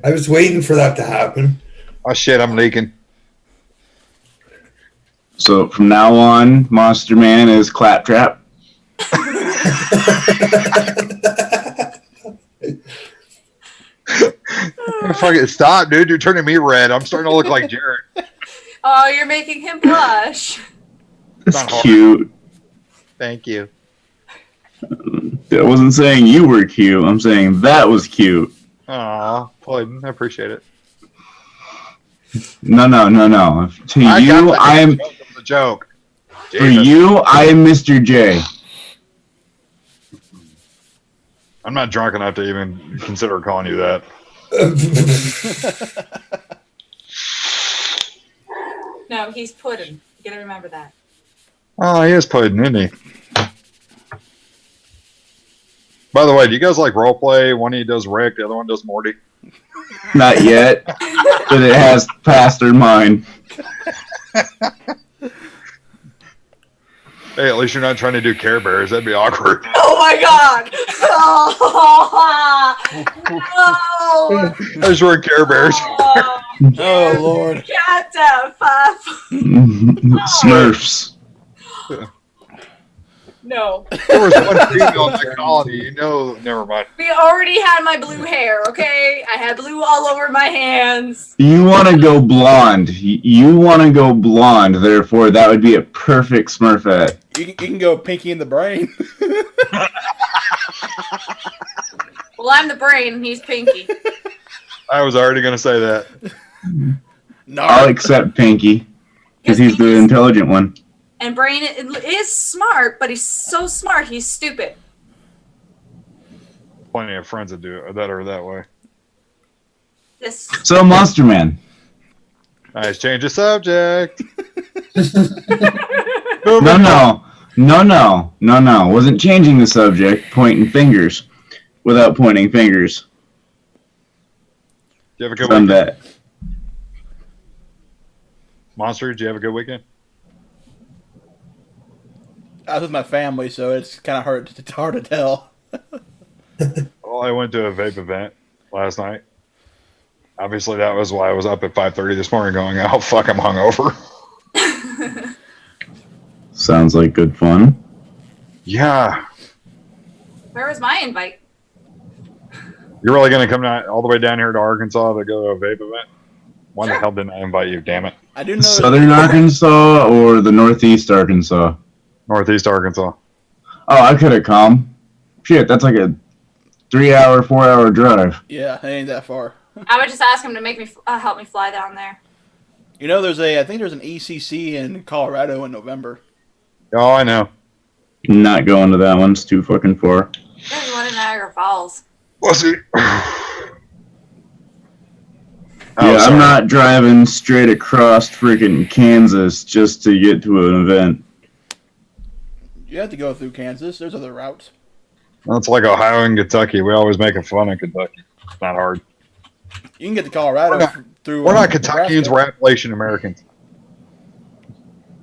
was waiting for that to happen.
Oh shit, I'm leaking.
So from now on, Monster Man is Claptrap.
Fucking stop, dude. You're turning me red. I'm starting to look like Jared.
Oh, you're making him blush.
That's
Not hard.
cute.
Thank you.
I wasn't saying you were cute. I'm saying that was cute.
Aw, Floyd, I appreciate it.
No. To you, I am.
The joke.
For you, I am Mr. J.
I'm not drunk enough to even consider calling you that.
No, he's pudding. You gotta remember that.
Oh, he is pudding, isn't he? By the way, do you guys like roleplay? One of you does Rick, the other one does Morty.
Not yet, but it has passed their mind.
Hey, at least you're not trying to do Care Bears. That'd be awkward.
Oh my god! Oh, no!
I just wear Care Bears.
Oh, Lord.
Goddamn, Puff.
Smurfs.
No.
There was one female in the colony. You know, never mind.
We already had my blue hair, okay? I had blue all over my hands.
You want to go blonde. You want to go blonde. Therefore, that would be a perfect Smurfette.
You can go Pinky in the Brain.
Well, I'm the brain, and he's Pinky.
I was already going to say that.
No.
I'll accept Pinky because he's the intelligent one.
And Brain is smart, but he's so smart, he's stupid.
Plenty of friends that do that are that way.
This.
So, Monster Man.
Nice change of subject.
No. Wasn't changing the subject. Pointing fingers without pointing fingers.
Do you have a good
Done
weekend?
that.
Monster, did you have a good weekend?
I was with my family, so it's kind of hard to tell.
Well, I went to a vape event last night. Obviously, that was why I was up at 5:30 this morning going, oh, fuck, I'm hungover.
Sounds like good fun.
Yeah.
Where was my invite?
You're really going to come down, all the way down here to Arkansas to go to a vape event? Why the
Sure.
hell didn't I invite you? Damn it.
I do know.
Southern Arkansas or the Northeast Arkansas?
Northeast Arkansas.
Oh, I could have come. Shit, that's like a 3-hour, 4-hour drive.
Yeah, it ain't that far.
I would just ask him to make me help me fly down there.
You know, I think there's an ECC in Colorado in November.
Oh, I know.
Not going to that one. It's too fucking far.
There's one in Niagara Falls.
Was it?
Yeah, I'm not driving straight across freaking Kansas just to get to an event.
You have to go through Kansas. There's other routes.
That's like Ohio and Kentucky. We always make fun of Kentucky. It's not hard.
You can get to Colorado through.
We're not Kentuckians. We're Appalachian Americans.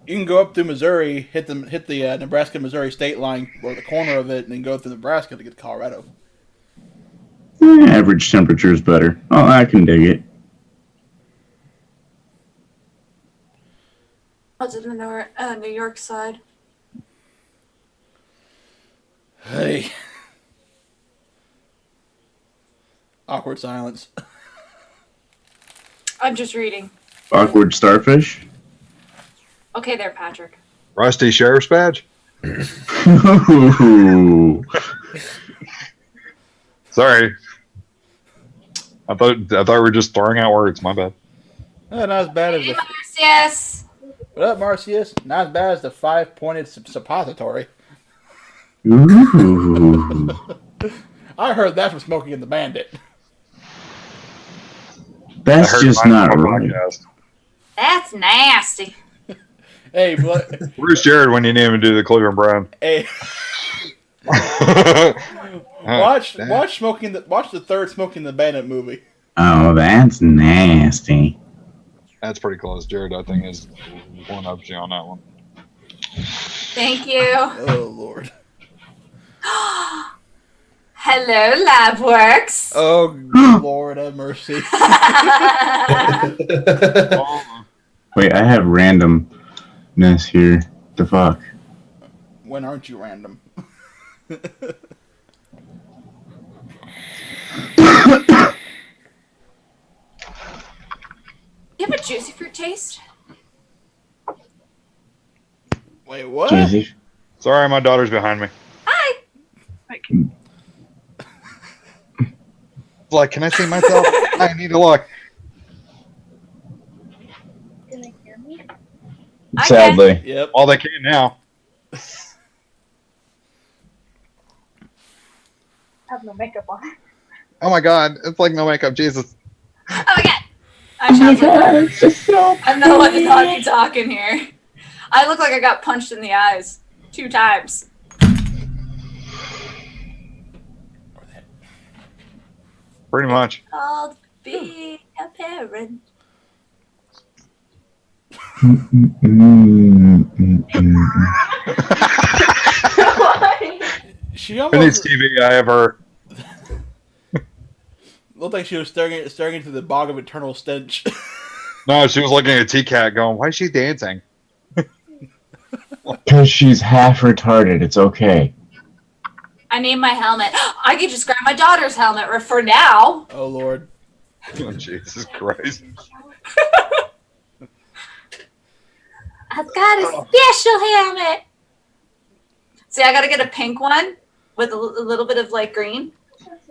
You can go up through Missouri, hit the Nebraska-Missouri state line, or the corner of it, and then go through Nebraska to get to Colorado.
Average temperature is better. Oh, I can dig it.
What's in the New York side?
Hey. Awkward silence.
I'm just reading.
Awkward starfish?
Okay there, Patrick.
Rusty Sheriff's Badge?
Ooh.
Sorry. I thought we were just throwing out words. My bad.
Not as bad as
Hey,
the...
Marcius.
What up, Marcius? Not as bad as the 5-pointed suppository.
Ooh.
I heard that from Smoking and the Bandit.
That's just not right.
Podcast.
That's nasty.
Hey,
Bruce Jared when you name him do the Cleveland Brown.
hey, watch the third Smoking the Bandit movie.
Oh, that's nasty.
That's pretty close. Jared, I think, is one up you on that one.
Thank you.
Oh Lord.
Hello, LabWorks.
Oh Lord have mercy.
Wait, I have randomness here. The fuck?
When aren't you random?
You have a juicy fruit taste?
Wait, what?
Juicy.
Sorry, my daughter's behind me.
Hi.
Like, can I see myself? I need to look.
Can they hear me?
Sadly.
Yep.
All they can now.
I have no makeup on.
Oh my God, it's like no makeup. Jesus.
Oh my god. I'm the one talking here. I look like I got punched in the eyes 2 times.
Pretty much.
Called being a parent.
She
Who
almost
needs TV? I have her.
looked like she was staring into the bog of eternal stench.
No, she was looking at T-Cat going, why is she dancing?
Because she's half retarded. It's okay.
I need my helmet. I could just grab my daughter's helmet for now.
Oh Lord.
Oh, Jesus Christ.
I've got a special helmet. See, I gotta get a pink one with a little bit of light green.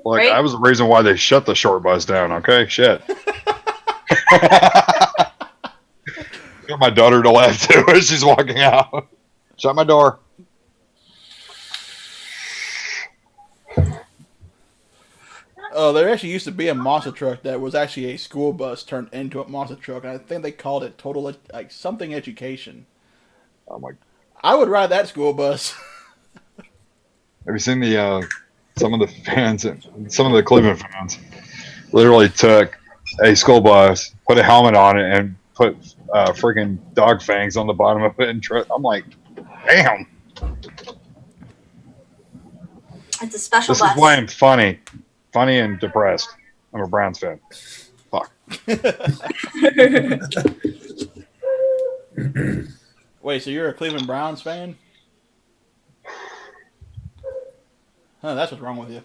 Look,
Right?
I was the reason why they shut the short bus down, okay? Shit. Got my daughter to laugh too as she's walking out. Shut my door.
Oh, there actually used to be a monster truck that was actually a school bus turned into a monster truck, and I think they called it Total something Education.
Oh my!
I would ride that school bus.
Have you seen the some of the fans, some of the Cleveland fans, literally took a school bus, put a helmet on it, and put freaking dog fangs on the bottom of it, and I'm like, damn.
It's a special
This
bus.
is why I'm funny and depressed. I'm a Browns fan. Fuck.
Wait, so you're a Cleveland Browns fan? Huh, that's what's wrong with you.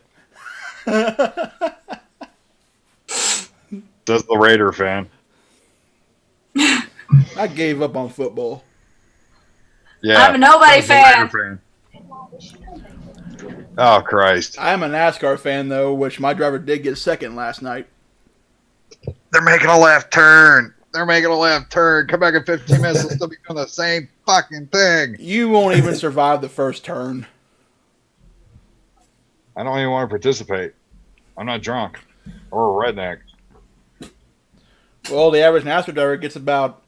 That's the Raider fan.
I gave up on football.
Yeah.
I'm a nobody
that's the Raider
fan.
fan. Oh Christ!
I am a NASCAR fan though, which my driver did get second last night.
They're making a left turn. They're making a left turn. Come back in 15 minutes. They'll still be doing the same fucking thing.
You won't even survive the first turn.
I don't even want to participate. I'm not drunk or a redneck.
Well, the average NASCAR driver gets about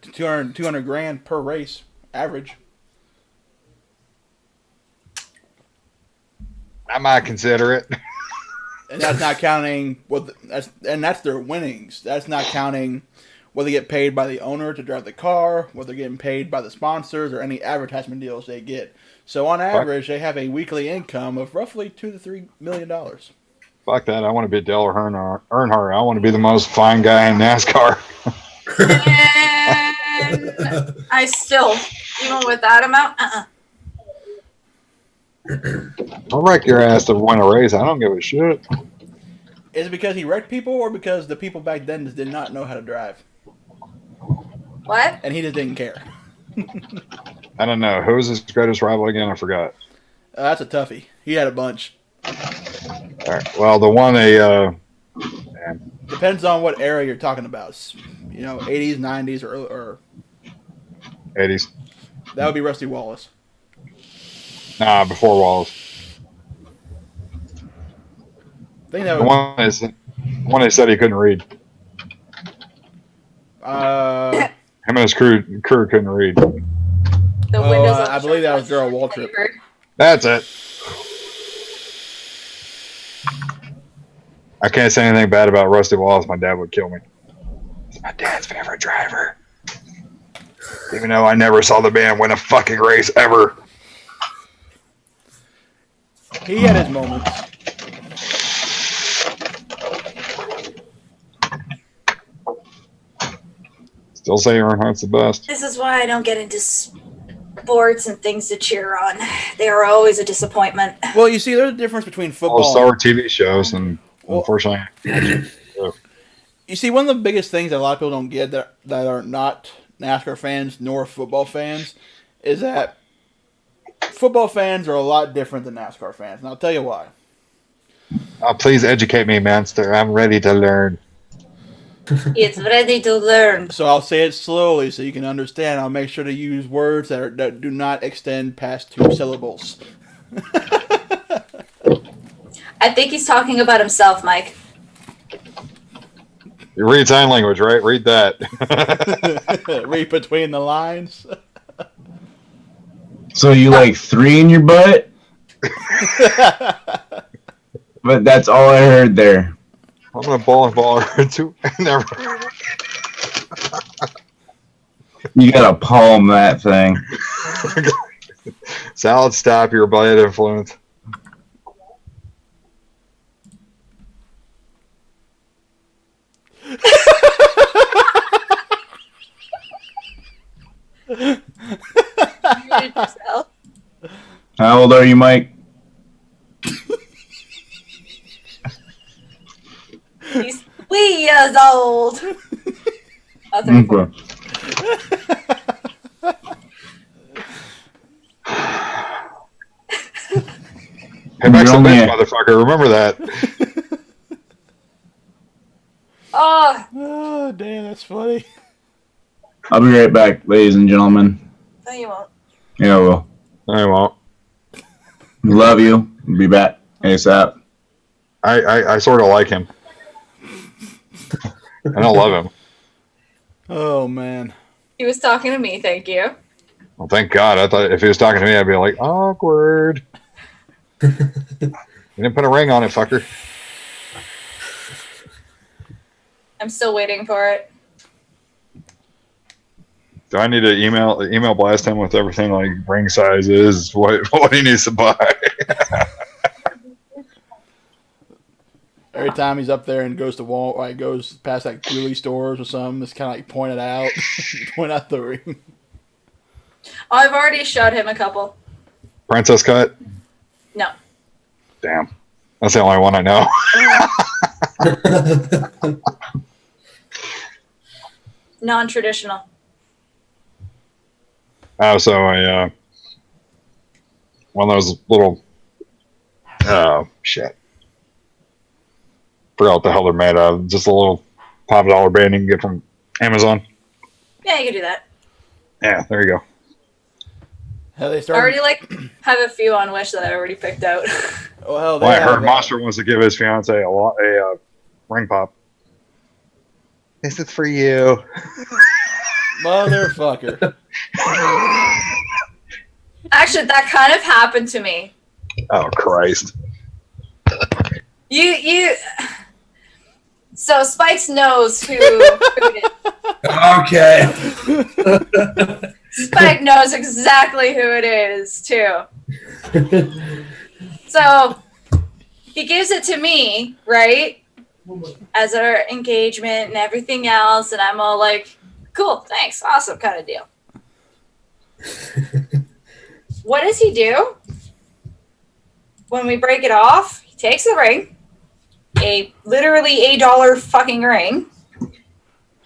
200 grand per race, average.
I might consider it.
And that's not counting that's their winnings. That's not counting what they get paid by the owner to drive the car, what they're getting paid by the sponsors, or any advertisement deals they get. So on average, they have a weekly income of roughly $2 to $3 million.
Fuck that! I want to be Dale Earnhardt. I want to be the most fine guy in NASCAR.
And I still, even with that amount,
I'll wreck your ass to win a race. I don't give a shit.
Is it because he wrecked people, or because the people back then just did not know how to drive?
What?
And he just didn't care.
I don't know. Who was his greatest rival again? I forgot.
That's a toughie. He had a bunch.
All right. Well, the one
Depends on what era you're talking about. 80s, 90s, or
80s.
that would be Rusty Wallace.
Nah, before Wallace.
I think that
The one they said he couldn't read. Him and his crew couldn't read.
The windows on
I
the
believe that was
truck
Gerald Waltrip.
That's it. I can't say anything bad about Rusty Wallace. My dad would kill me. He's my dad's favorite driver. Even though I never saw the man win a fucking race ever.
He had his moments.
Still say Earnhardt's the best.
This is why I don't get into sports and things to cheer on. They are always a disappointment.
Well, you see, there's a difference between football.
All star TV shows, and unfortunately,
you see, one of the biggest things that a lot of people don't get that are not NASCAR fans nor football fans is that football fans are a lot different than NASCAR fans, and I'll tell you why.
Please educate me, Manster. I'm ready to learn.
It's ready to learn.
So I'll say it slowly so you can understand. I'll make sure to use words that do not extend past 2 syllables.
I think he's talking about himself, Mike.
You read sign language, right? Read that.
Read between the lines.
So you like 3 in your butt? But that's all I heard there.
I'm gonna ball or two. Never.
You gotta palm that thing.
Salad, stop your bad influence.
Muted yourself.
How old are you, Mike?
He's 3 years old. Oh, 34.
Okay.
Hey, Max,
You're
the
only
bitch,
a-
motherfucker. Remember that.
Oh, damn, that's funny.
I'll be right back, ladies and gentlemen.
No, you won't.
Yeah, I will.
I won't.
Love you. Be back ASAP.
I sort of like him. I don't love him.
Oh, man.
He was talking to me, thank you.
Well, thank God. I thought if he was talking to me, I'd be like, awkward. You didn't put a ring on it, fucker.
I'm still waiting for it.
Do I need to email blast him with everything like ring sizes, what he needs to buy?
Every time he's up there and goes to goes past like jewelry stores or something, it's kind of like pointed out, point out the ring.
Oh, I've already showed him a couple.
Princess cut?
No.
Damn. That's the only one I know.
Non-traditional.
Oh, so One of those little, shit. Forgot what the hell they're made of. Just a little $5 band you can get from Amazon.
Yeah, you can do that.
Yeah, there you go.
Hell, they
I
started.
already have a few on Wish that I already picked out.
Oh hell, they
Well, I heard
have,
Monster wants to give his fiance a ring pop. This is for you.
motherfucker.
Actually, that kind of happened to me.
Oh Christ!
You. So Spikes knows who it is.
Okay.
Spike knows exactly who it is too. So he gives it to me, right? As our engagement and everything else, and I'm all like, cool, thanks, awesome kind of deal. What does he do? When we break it off, he takes the ring, literally $8 fucking ring,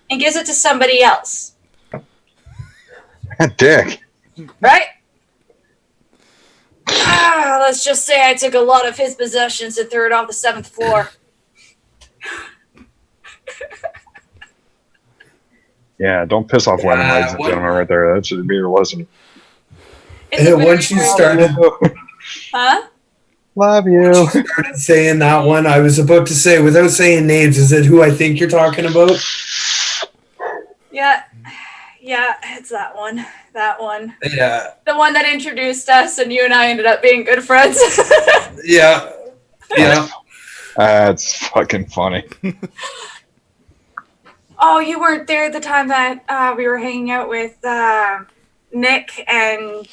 and gives it to somebody else.
Dick.
Right? Let's just say I took a lot of his possessions and threw it off the 7th floor.
Yeah, don't piss off women, ladies and gentlemen, right there. That should be your lesson.
Once you started,
Huh?
Love you.
started saying that one, I was about to say, without saying names, is it who I think you're talking about?
Yeah, it's that one. That one.
Yeah.
The one that introduced us, and you and I ended up being good friends.
Yeah. Yeah.
That's fucking funny.
Oh, you weren't there the time that we were hanging out with Nick and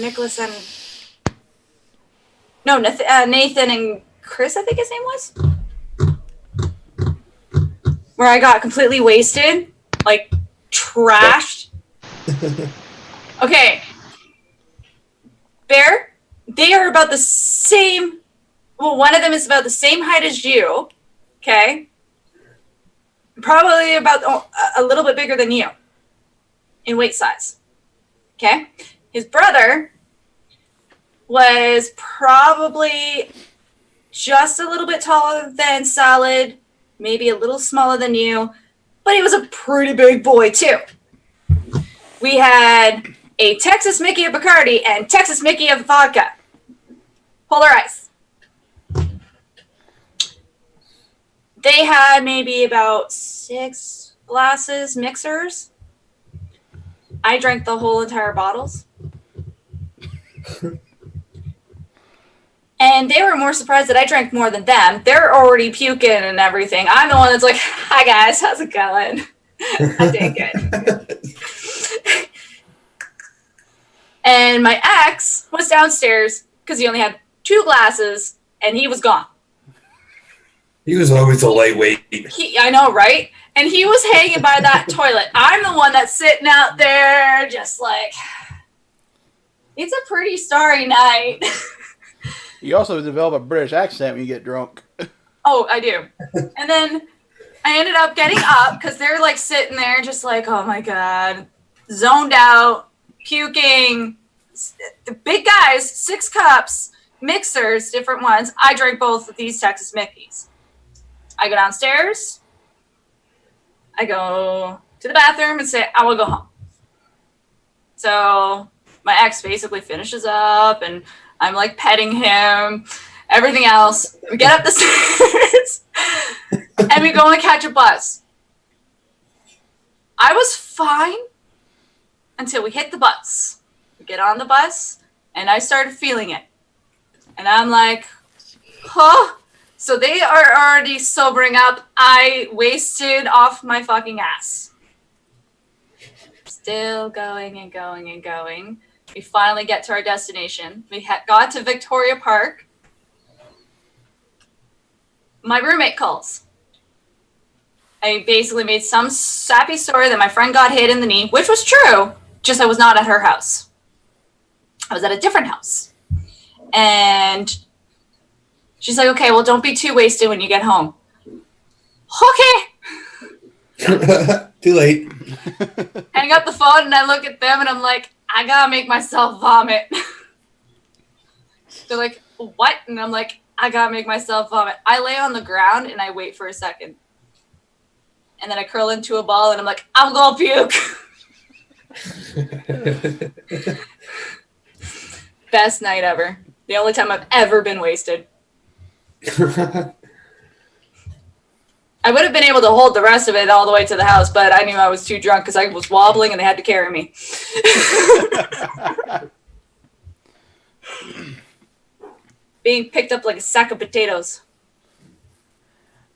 Nicholas and Nathan and Chris, I think his name was. Where I got completely wasted, like trashed. Okay. They are about the same. Well, one of them is about the same height as you. Okay. Probably about a little bit bigger than you in weight size. Okay. His brother was probably just a little bit taller than Salad, maybe a little smaller than you, but he was a pretty big boy too. We had a Texas Mickey of Bacardi and Texas Mickey of vodka. Polar ice. They had maybe about 6 glasses mixers. I drank the whole entire bottles. And they were more surprised that I drank more than them. They're already puking and everything. I'm the one that's like, hi guys, how's it going? I'm doing good. And my ex was downstairs because he only had 2 glasses and he was gone.
He was always a lightweight.
I know, right? And he was hanging by that toilet. I'm the one that's sitting out there just like, it's a pretty starry night.
You also develop a British accent when you get drunk.
Oh, I do. And then I ended up getting up because they're like sitting there just like, oh my God, zoned out, puking. The big guys, 6 cups, mixers, different ones. I drank both of these Texas Mickeys. I go downstairs. I go to the bathroom and say, I will go home. So my ex basically finishes up and I'm like petting him, everything else. We get up the stairs and we go and catch a bus. I was fine until we hit the bus. We get on the bus and I started feeling it. And I'm like, huh? So they are already sobering up. I wasted off my fucking ass. Still going and going and going. We finally get to our destination. We got to Victoria Park. My roommate calls. I basically made some sappy story that my friend got hit in the knee, which was true, just I was not at her house. I was at a different house. And she's like, okay, well, don't be too wasted when you get home. Okay.
Too late.
Hang up the phone and I look at them and I'm like, I gotta make myself vomit. They're like, what? And I'm like, I gotta make myself vomit. I lay on the ground and I wait for a second. And then I curl into a ball and I'm like, I'm gonna puke. Best night ever. The only time I've ever been wasted. I would have been able to hold the rest of it all the way to the house, but I knew I was too drunk because I was wobbling and they had to carry me. Being picked up like a sack of potatoes.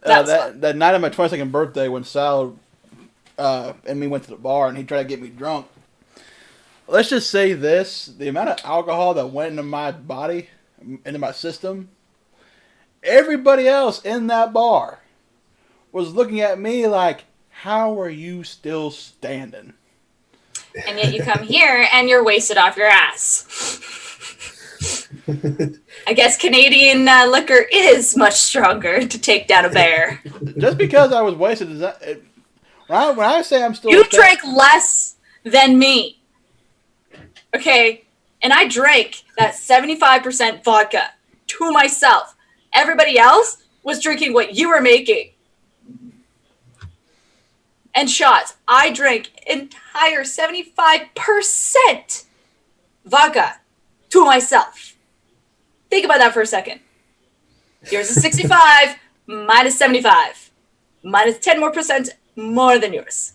That night of my 22nd birthday when Sal and me went to the bar and he tried to get me drunk. Let's just say this. The amount of alcohol that went into my body, into my system, everybody else in that bar was looking at me like, how are you still standing?
And yet you come here and you're wasted off your ass. I guess Canadian liquor is much stronger to take down a bear.
Just because I was wasted, is that, when I say I'm still...
You drank less than me. Okay? And I drank that 75% vodka to myself. Everybody else was drinking what you were making. And shots. I drank entire 75% vodka to myself. Think about that for a second. Yours is 65, mine is 75. Mine is 10 more percent more than yours.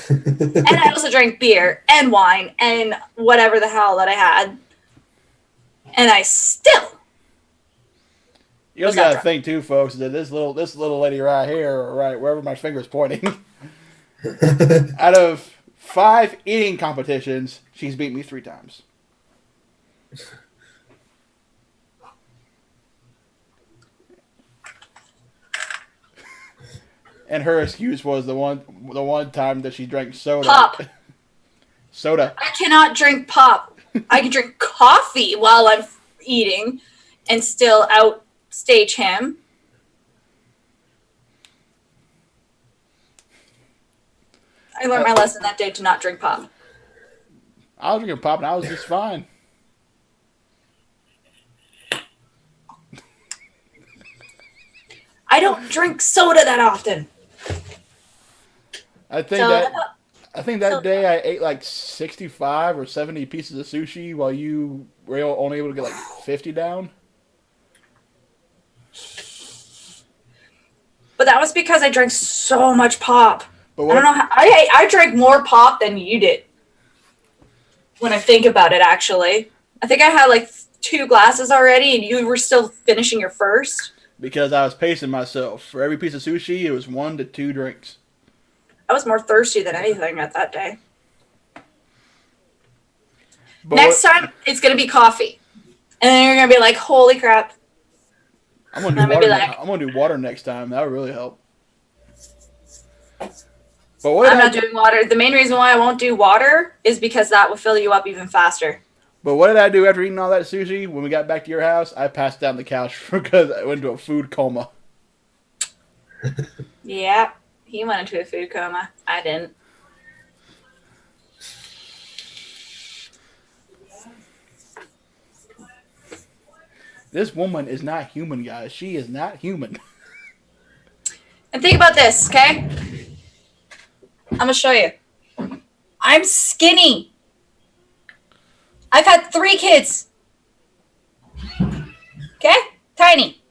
And I also drank beer and wine and whatever the hell that I had. And I still...
You also got to think too, folks, that this little lady right here, or right wherever my finger's pointing, out of 5 eating competitions, she's beat me 3 times. And her excuse was the one time that she drank soda.
Pop.
Soda.
I cannot drink pop. I can drink coffee while I'm eating and still outstage him. I learned my lesson that day to not drink pop.
I was drinking pop and I was just fine.
I don't drink soda that often.
I think that day I ate like 65 or 70 pieces of sushi while you were only able to get like 50 down.
But that was because I drank so much pop.
But
I don't know how I drank more pop than you did. When I think about it, actually. I think I had like 2 glasses already and you were still finishing your first.
Because I was pacing myself. For every piece of sushi, it was 1 to 2 drinks.
I was more thirsty than anything at that day.
But
Next time, it's going to be coffee. And then you're going to be like, holy crap.
I'm gonna do water. I'm gonna do water next time. That would really help. But what
I'm not doing water. The main reason why I won't do water is because that will fill you up even faster.
But what did I do after eating all that sushi? When we got back to your house, I passed down the couch because I went into a food coma.
Yeah, he went into a food coma. I didn't.
This woman is not human, guys. She is not human.
And think about this, okay? I'm going to show you. I'm skinny. I've had 3 kids. Okay? Tiny.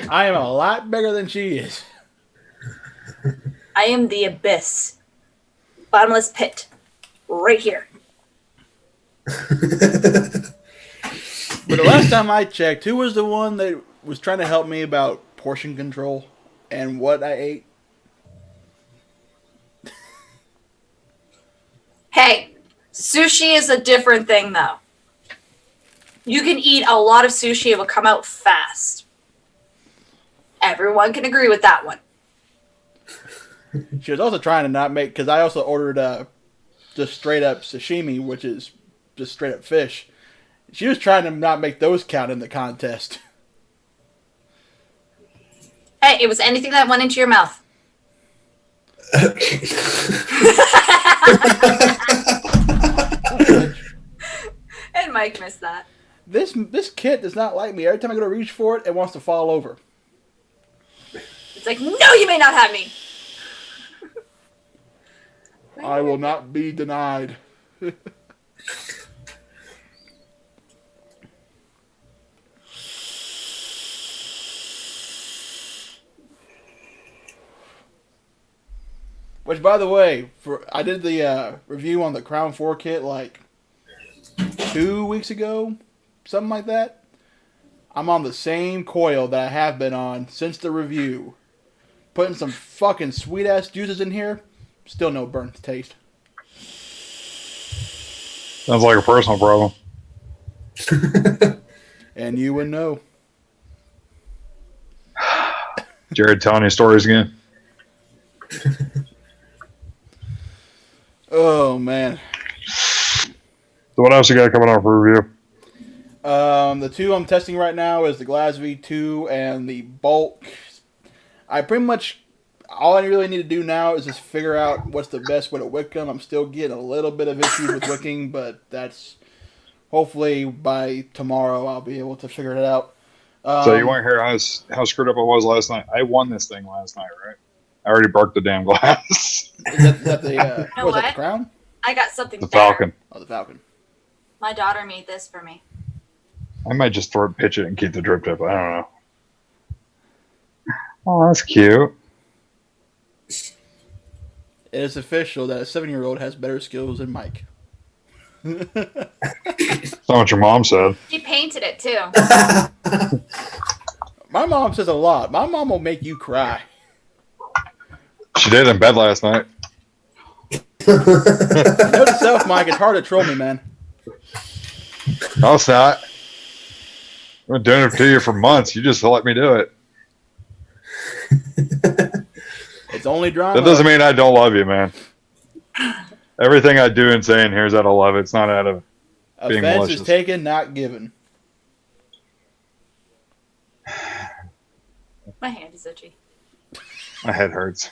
I am a lot bigger than she is.
I am the abyss. Bottomless pit. Right here.
But the last time I checked, who was the one that was trying to help me about portion control and what I ate?
Hey, sushi is a different thing, though. You can eat a lot of sushi, it will come out fast. Everyone can agree with that one.
She was also trying to not make, because I also ordered just straight up sashimi, which is just straight up fish. She was trying to not make those count in the contest.
Hey, it was anything that went into your mouth. And Mike missed that.
This kit does not like me. Every time I go to reach for it, it wants to fall over.
It's like, no, you may not have me.
I will not be denied. Which, by the way, I did the review on the Crown 4 kit like 2 weeks ago, something like that. I'm on the same coil that I have been on since the review. Putting some fucking sweet-ass juices in here, still no burnt taste.
Sounds like a personal problem.
And you would know.
Jared telling you stories again.
Oh, man.
So what else you got coming on for review?
The two I'm testing right now is the Glass V2 and the Bulk. I pretty much, all I really need to do now is just figure out what's the best way to wick them. I'm still getting a little bit of issues with wicking, but that's, hopefully by tomorrow I'll be able to figure it out.
So you want to hear how screwed up I was last night? I won this thing last night, right? I already broke the damn glass.
Is that the,
You know
what is that,
what?
the Crown?
I got something
The
better.
Falcon.
Oh, the Falcon.
My daughter made this for me.
I might just pitch it and keep the drip tip. I don't know. Oh, that's cute.
It is official that a 7-year-old has better skills than Mike.
That's not what your mom said.
She painted it too.
My mom says a lot. My mom will make you cry.
She did in bed last night.
Note to self, Mike, it's hard to troll me, man.
No, it's not. I've been doing it to you for months. You just let me do it.
It's only drama.
That doesn't mean I don't love you, man. Everything I do and say in here is out of love. It's not out of being
Offense
malicious.
is taken, not given.
My hand is itchy.
My head hurts.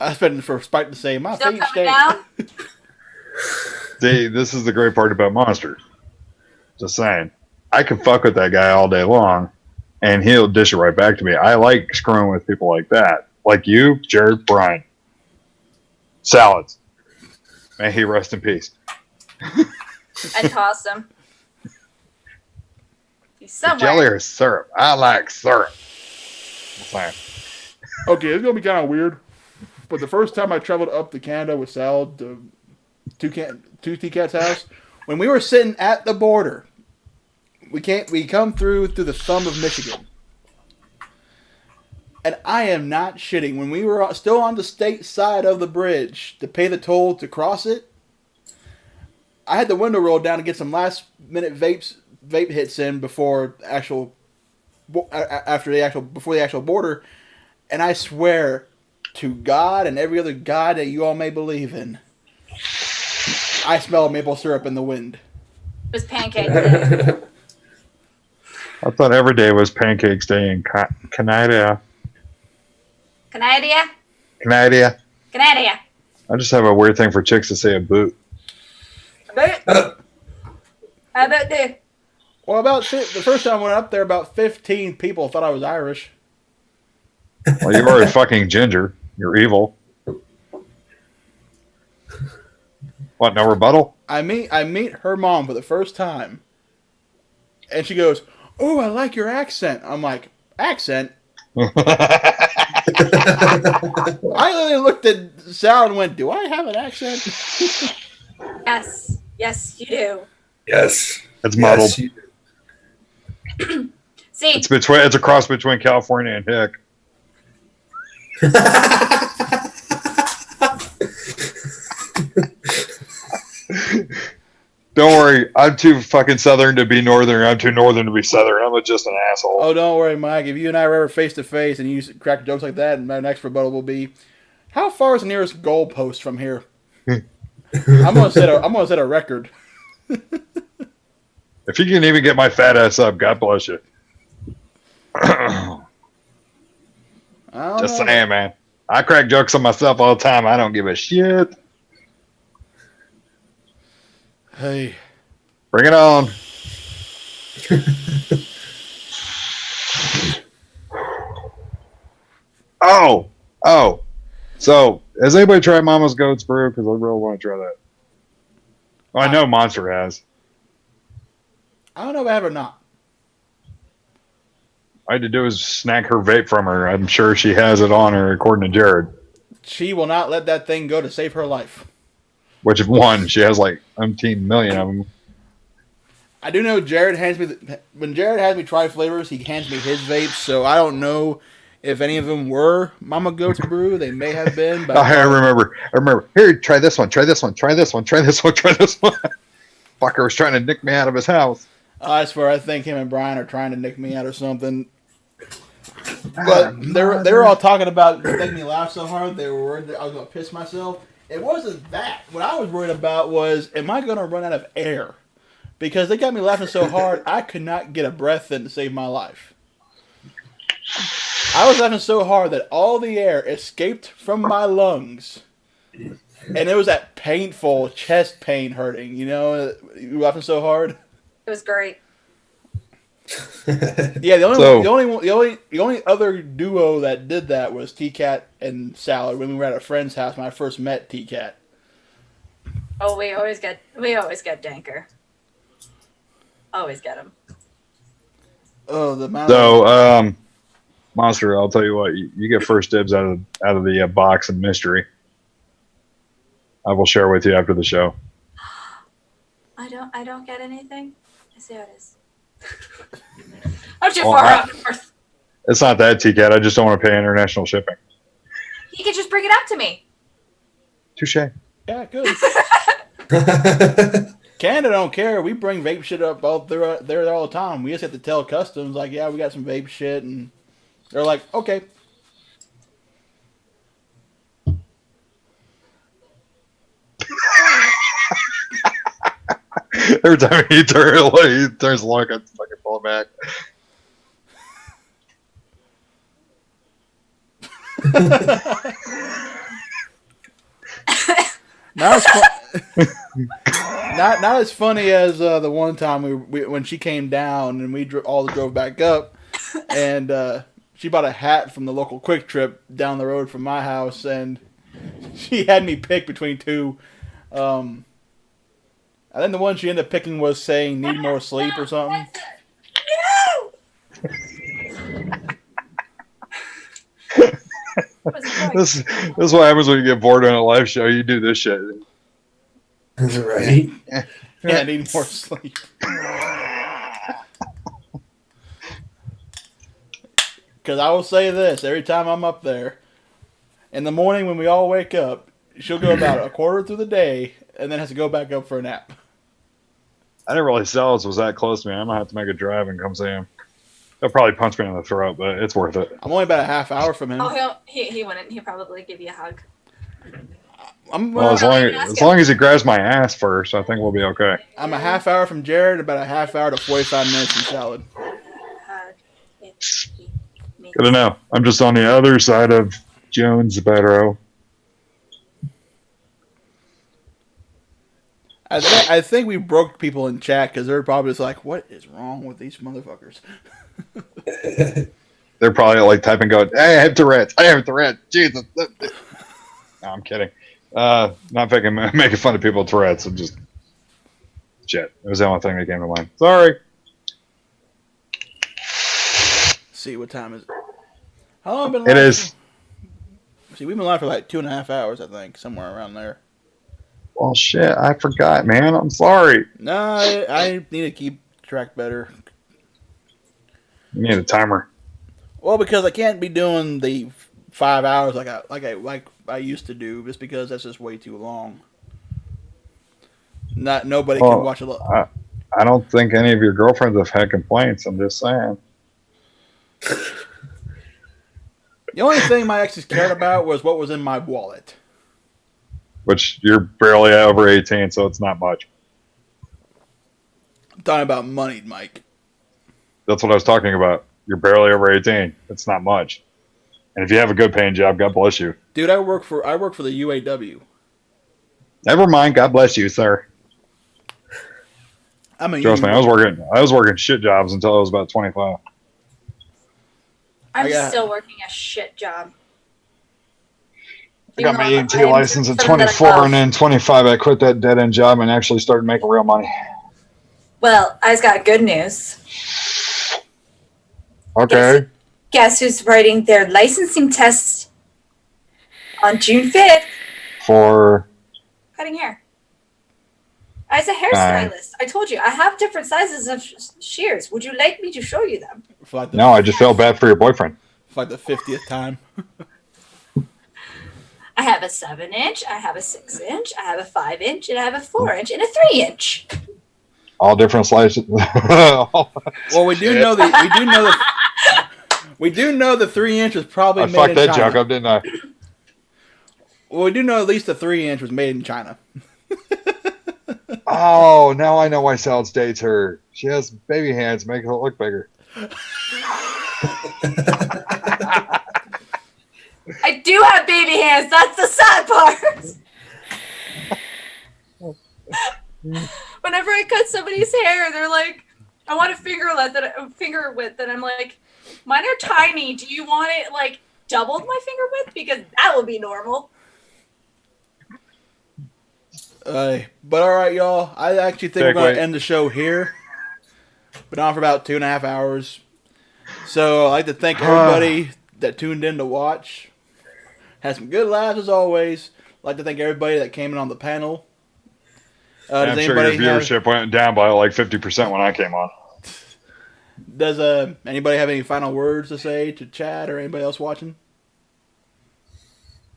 I spent for Spike to say my
Still
feet
coming
stink.
down?
See, this is the great part about Monster. Just saying. I can fuck with that guy all day long, and he'll dish it right back to me. I like screwing with people like that. Like you, Jared, Brian. Salads. May he rest in peace.
I tossed him. He's somewhere.
Jelly or syrup? I like syrup. I'm saying.
Okay, it's gonna be kind of weird, but the first time I traveled up to Canada with Sal to Two T-Cat's house, when we were sitting at the border, we come through the thumb of Michigan, and I am not shitting. When we were still on the state side of the bridge to pay the toll to cross it, I had the window rolled down to get some last minute vape hits in before the actual border. And I swear to God and every other God that you all may believe in, I smell maple syrup in the wind.
It was pancake day.
I thought every day was Pancakes Day in Canada.
Canada?
Canada.
Canada.
I just have a weird thing for chicks to say a boot.
How about this?
Well, the first time I went up there, about 15 people thought I was Irish.
Well, you're already fucking ginger. You're evil. What, no rebuttal?
I meet her mom for the first time, and she goes, "Oh, I like your accent." I'm like, "Accent?" I literally looked at Sal and went, "Do I have an accent?"
Yes. Yes, you do.
Yes.
It's muddled.
Yes, you do.
See,
It's a cross between California and Hick. Don't worry, I'm too fucking southern to be northern. I'm too northern to be southern. I'm just an asshole.
Oh, don't worry, Mike. If you and I were ever face to face and you crack jokes like that, my next rebuttal will be, "How far is the nearest goalpost from here?" I'm gonna set a record.
If you can even get my fat ass up, God bless you.
I don't
Just
know.
saying, man. I crack jokes on myself all the time. I don't give a shit.
Hey.
Bring it on. Oh. So, has anybody tried Mama's Goat's Brew? Because I really want to try that. Well, I know Monster has.
I don't know if I have or not.
All I had to do is snag her vape from her. I'm sure she has it on her, according to Jared.
She will not let that thing go to save her life.
Which, if one, she has like 17 million of them.
I do know Jared hands me when Jared has me try flavors, he hands me his vapes. So I don't know if any of them were Mama Goat's Brew. They may have been, but
I remember. Here, try this one. Try this one. Try this one. Try this one. Try this one. Fucker was trying to nick me out of his house.
I swear, I think him and Brian are trying to nick me out or something. But they were all talking about making me laugh so hard. They were worried that I was going to piss myself. It wasn't that. What I was worried about was, am I going to run out of air? Because they got me laughing so hard, I could not get a breath in to save my life. I was laughing so hard that all the air escaped from my lungs. And it was that painful chest pain hurting. You know, you were laughing so hard.
It was great.
Yeah, the only other duo that did that was T-Cat and Salad when we were at a friend's house when I first met T-Cat.
Oh, we always get Danker. Always get him.
Oh, the amount
So, Monster, I'll tell you what, you get first dibs out of the box and mystery. I will share with you after the show.
I don't get anything. I see how it is. I'm too far up north.
It's not that, T-Cat. I just don't want to pay international shipping.
He could just bring it up to me.
Touche.
Yeah, good. Canada don't care. We bring vape shit up there all the time. We just have to tell customs, like, yeah, we got some vape shit, and they're like, okay.
Every time he turns like I fucking pull it back.
Not as funny as the one time we when she came down and we all drove back up, and she bought a hat from the local Quick Trip down the road from my house, and she had me pick between two. I think the one she ended up picking was saying "need more sleep" or something.
This is what happens when you get bored on a live show. You do this shit.
Right.
Yeah, I need more sleep. Because I will say this, every time I'm up there, in the morning when we all wake up, she'll go about a quarter through the day and then has to go back up for a nap.
I didn't realize Sal's was that close to me. I'm going to have to make a drive and come see him. He'll probably punch me in the throat, but it's worth it.
I'm only about a half hour from him.
Oh, he wouldn't. He'll probably give you a hug.
As long as he grabs my ass first, I think we'll be okay.
I'm a half hour from Jared, about a half hour to 45 minutes from Salad.
Good to know. I'm just on the other side of Jonesboro.
I think we broke people in chat because they're probably just like, what is wrong with these motherfuckers?
They're probably like typing, going, "Hey, I have Tourette's. I have Tourette's. Jesus." No, I'm kidding. Not making fun of people with Tourette's. I'm just shit. It was the only thing that came to mind. Sorry.
See, what time is it? How long have we been live?
It is.
See, we've been live for like 2.5 hours, I think, somewhere around there.
Well, shit. I forgot, man. I'm sorry.
No, I need to keep track better.
You need a timer.
Well, because I can't be doing the 5 hours like I used to do, just because that's just way too long. Nobody can watch a lot.
I don't think any of your girlfriends have had complaints. I'm just saying.
The only thing my exes cared about was what was in my wallet.
Which you're barely over 18, so it's not much.
I'm talking about money, Mike.
That's what I was talking about. You're barely over 18. It's not much. And if you have a good paying job, God bless you.
Dude, I work for the UAW.
Never mind. God bless you, sir.
I'm a
Trust me,
union
I was working shit jobs until I was about 25.
I'm still working a shit job.
I got my
Even though
EMT license at
something that I
24,
love.
and then 25, I quit that dead end job and actually started making real money.
Well, I just got good news.
Okay.
Guess who's writing their licensing test on June 5th?
For
Cutting hair. As a hairstylist, I told you, I have different sizes of shears. Would you like me to show you them?
No, I just felt bad for your boyfriend.
For like the 50th time.
I have a 7-inch, I have a 6-inch, I have a 5-inch, and I have a 4-inch, and a 3-inch.
All different slices.
Well, we do know the 3-inch was probably
I
made
fucked
in
that
China.
joke up, didn't I?
Well, we do know at least the 3-inch was made in China.
Oh, now I know why Sal's dates her. She has baby hands, make it look bigger.
I do have baby hands. That's the sad part. Whenever I cut somebody's hair, they're like, "I want a finger width," and I'm like, "Mine are tiny. Do you want it like doubled my finger width? Because that would be normal."
But all right, y'all. I actually think we're going to end the show here. Been on for about 2.5 hours. So I'd like to thank everybody that tuned in to watch. Had some good laughs as always. I'd like to thank everybody that came in on the panel.
I'm sure your viewership went down by like 50% when I came on.
Does anybody have any final words to say to Chad or anybody else watching?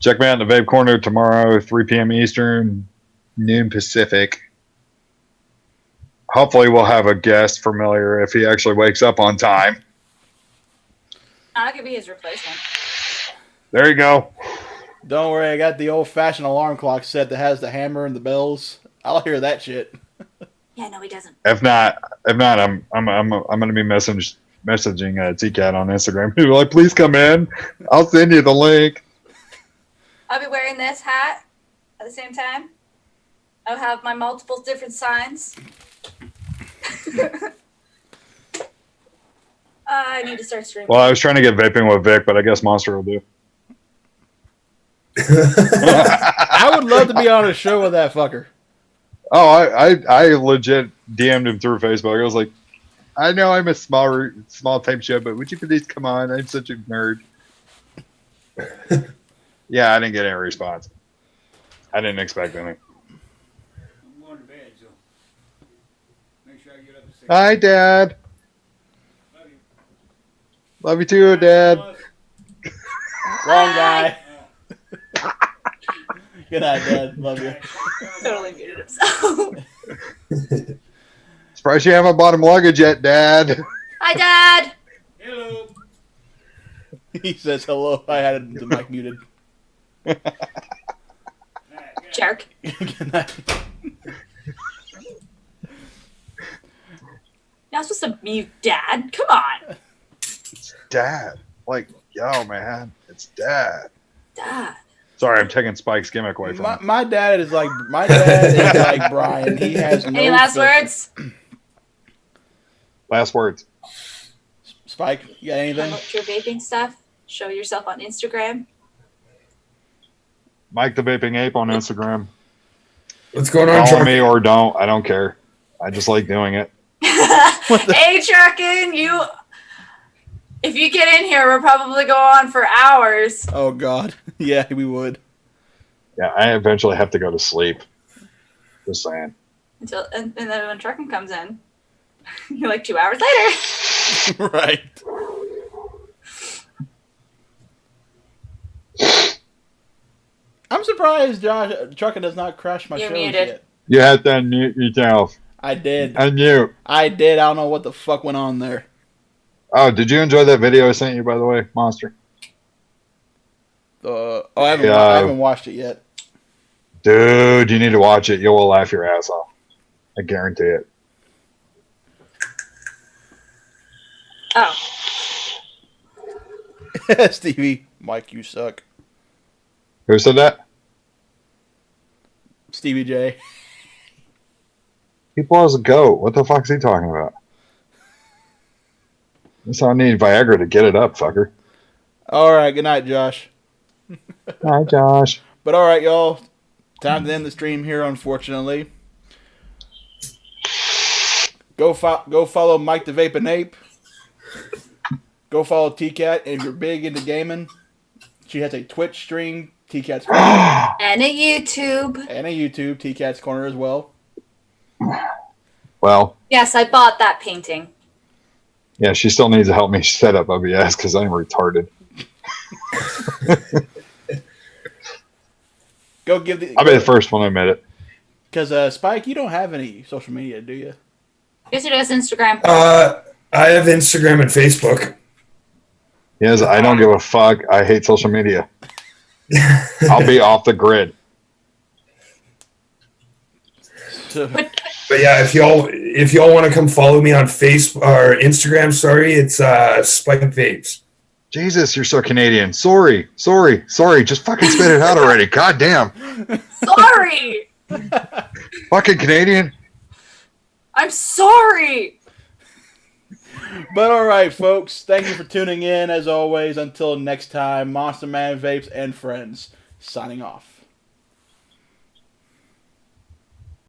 Check me out in the Vape Corner tomorrow, 3 p.m. Eastern, noon Pacific. Hopefully we'll have a guest familiar if he actually wakes up on time.
I could be his replacement.
There you go.
Don't worry, I got the old-fashioned alarm clock set that has the hammer and the bells. I'll hear that shit.
Yeah, no, he doesn't.
If not, I'm gonna be messaging TCAT on Instagram. He'll be like, please come in. I'll send you the link.
I'll be wearing this hat at the same time. I'll have my multiple different signs. I need to start streaming.
Well, I was trying to get vaping with Vic, but I guess Monster will do.
I would love to be on a show with that fucker.
Oh, I legit DM'd him through Facebook. I was like, I know I'm a small type show, but would you please come on? I'm such a nerd. Yeah, I didn't get any response. I didn't expect any.
I'm going to bed, so make sure I get up at 6.
Hi, Dad.
Love you.
Love you too, Dad.
Wrong guy. Good night, Dad. Love you.
Totally muted himself.
Surprised you haven't bought him luggage yet, Dad.
Hi, Dad.
Hello.
He says hello. I had the mic muted.
Jerk.
Good night.
You're not supposed to mute Dad. Come on.
Dad. Like, yo, man. It's Dad.
Dad.
Sorry, I'm taking Spike's gimmick away from him.
My dad is like Brian. He has no
Any last
filter.
words?
Last words.
Spike, you got anything?
Promote your vaping stuff. Show yourself on Instagram.
Mike the Vaping Ape on Instagram.
What's going on,
Follow
Chuck?
me or don't. I don't care. I just like doing it.
Hey, Truckin', if you get in here, we'll probably go on for hours.
Oh God, yeah, we would.
Yeah, I eventually have to go to sleep. Just saying.
And then when Truckin' comes in, you're like 2 hours later.
Right. I'm surprised Josh Truckin' does not crash my
You're
shows
muted.
yet.
You have to unmute yourself.
I did.
Unmute.
I did. I don't know what the fuck went on there.
Oh, did you enjoy that video I sent you, by the way, Monster?
I haven't watched it yet.
Dude, you need to watch it. You will laugh your ass off. I guarantee it.
Oh.
Stevie, Mike, you suck.
Who said that?
Stevie J.
He blows a goat. What the fuck's he talking about? That's how I need Viagra to get it up, fucker.
All right, good night, Josh.
Hi, Josh.
But all right, y'all. Time to end the stream here, unfortunately. Go follow Mike the Vape and Ape. Go follow TCat. If you're big into gaming, she has a Twitch stream, TCat's Corner.
And a YouTube.
And a YouTube, TCat's Corner as well.
Well,
Yes, I bought that painting.
yeah, she still needs to help me set up OBS because I'm retarded.
Go give the.
I'll be the first one to admit it.
Because Spike, you don't have any social media, do you?
Yes, it is Instagram.
I have Instagram and Facebook.
Yes, I don't give a fuck. I hate social media. I'll be off the grid.
So,
But yeah, if y'all want to come follow me on Facebook or Instagram, sorry, it's Spike Vapes.
Jesus, you're so Canadian. Sorry. Just fucking spit it out already. God damn.
Sorry!
Fucking Canadian.
I'm sorry!
but all right, folks. Thank you for tuning in. As always, until next time, Monster Man Vapes and friends signing off.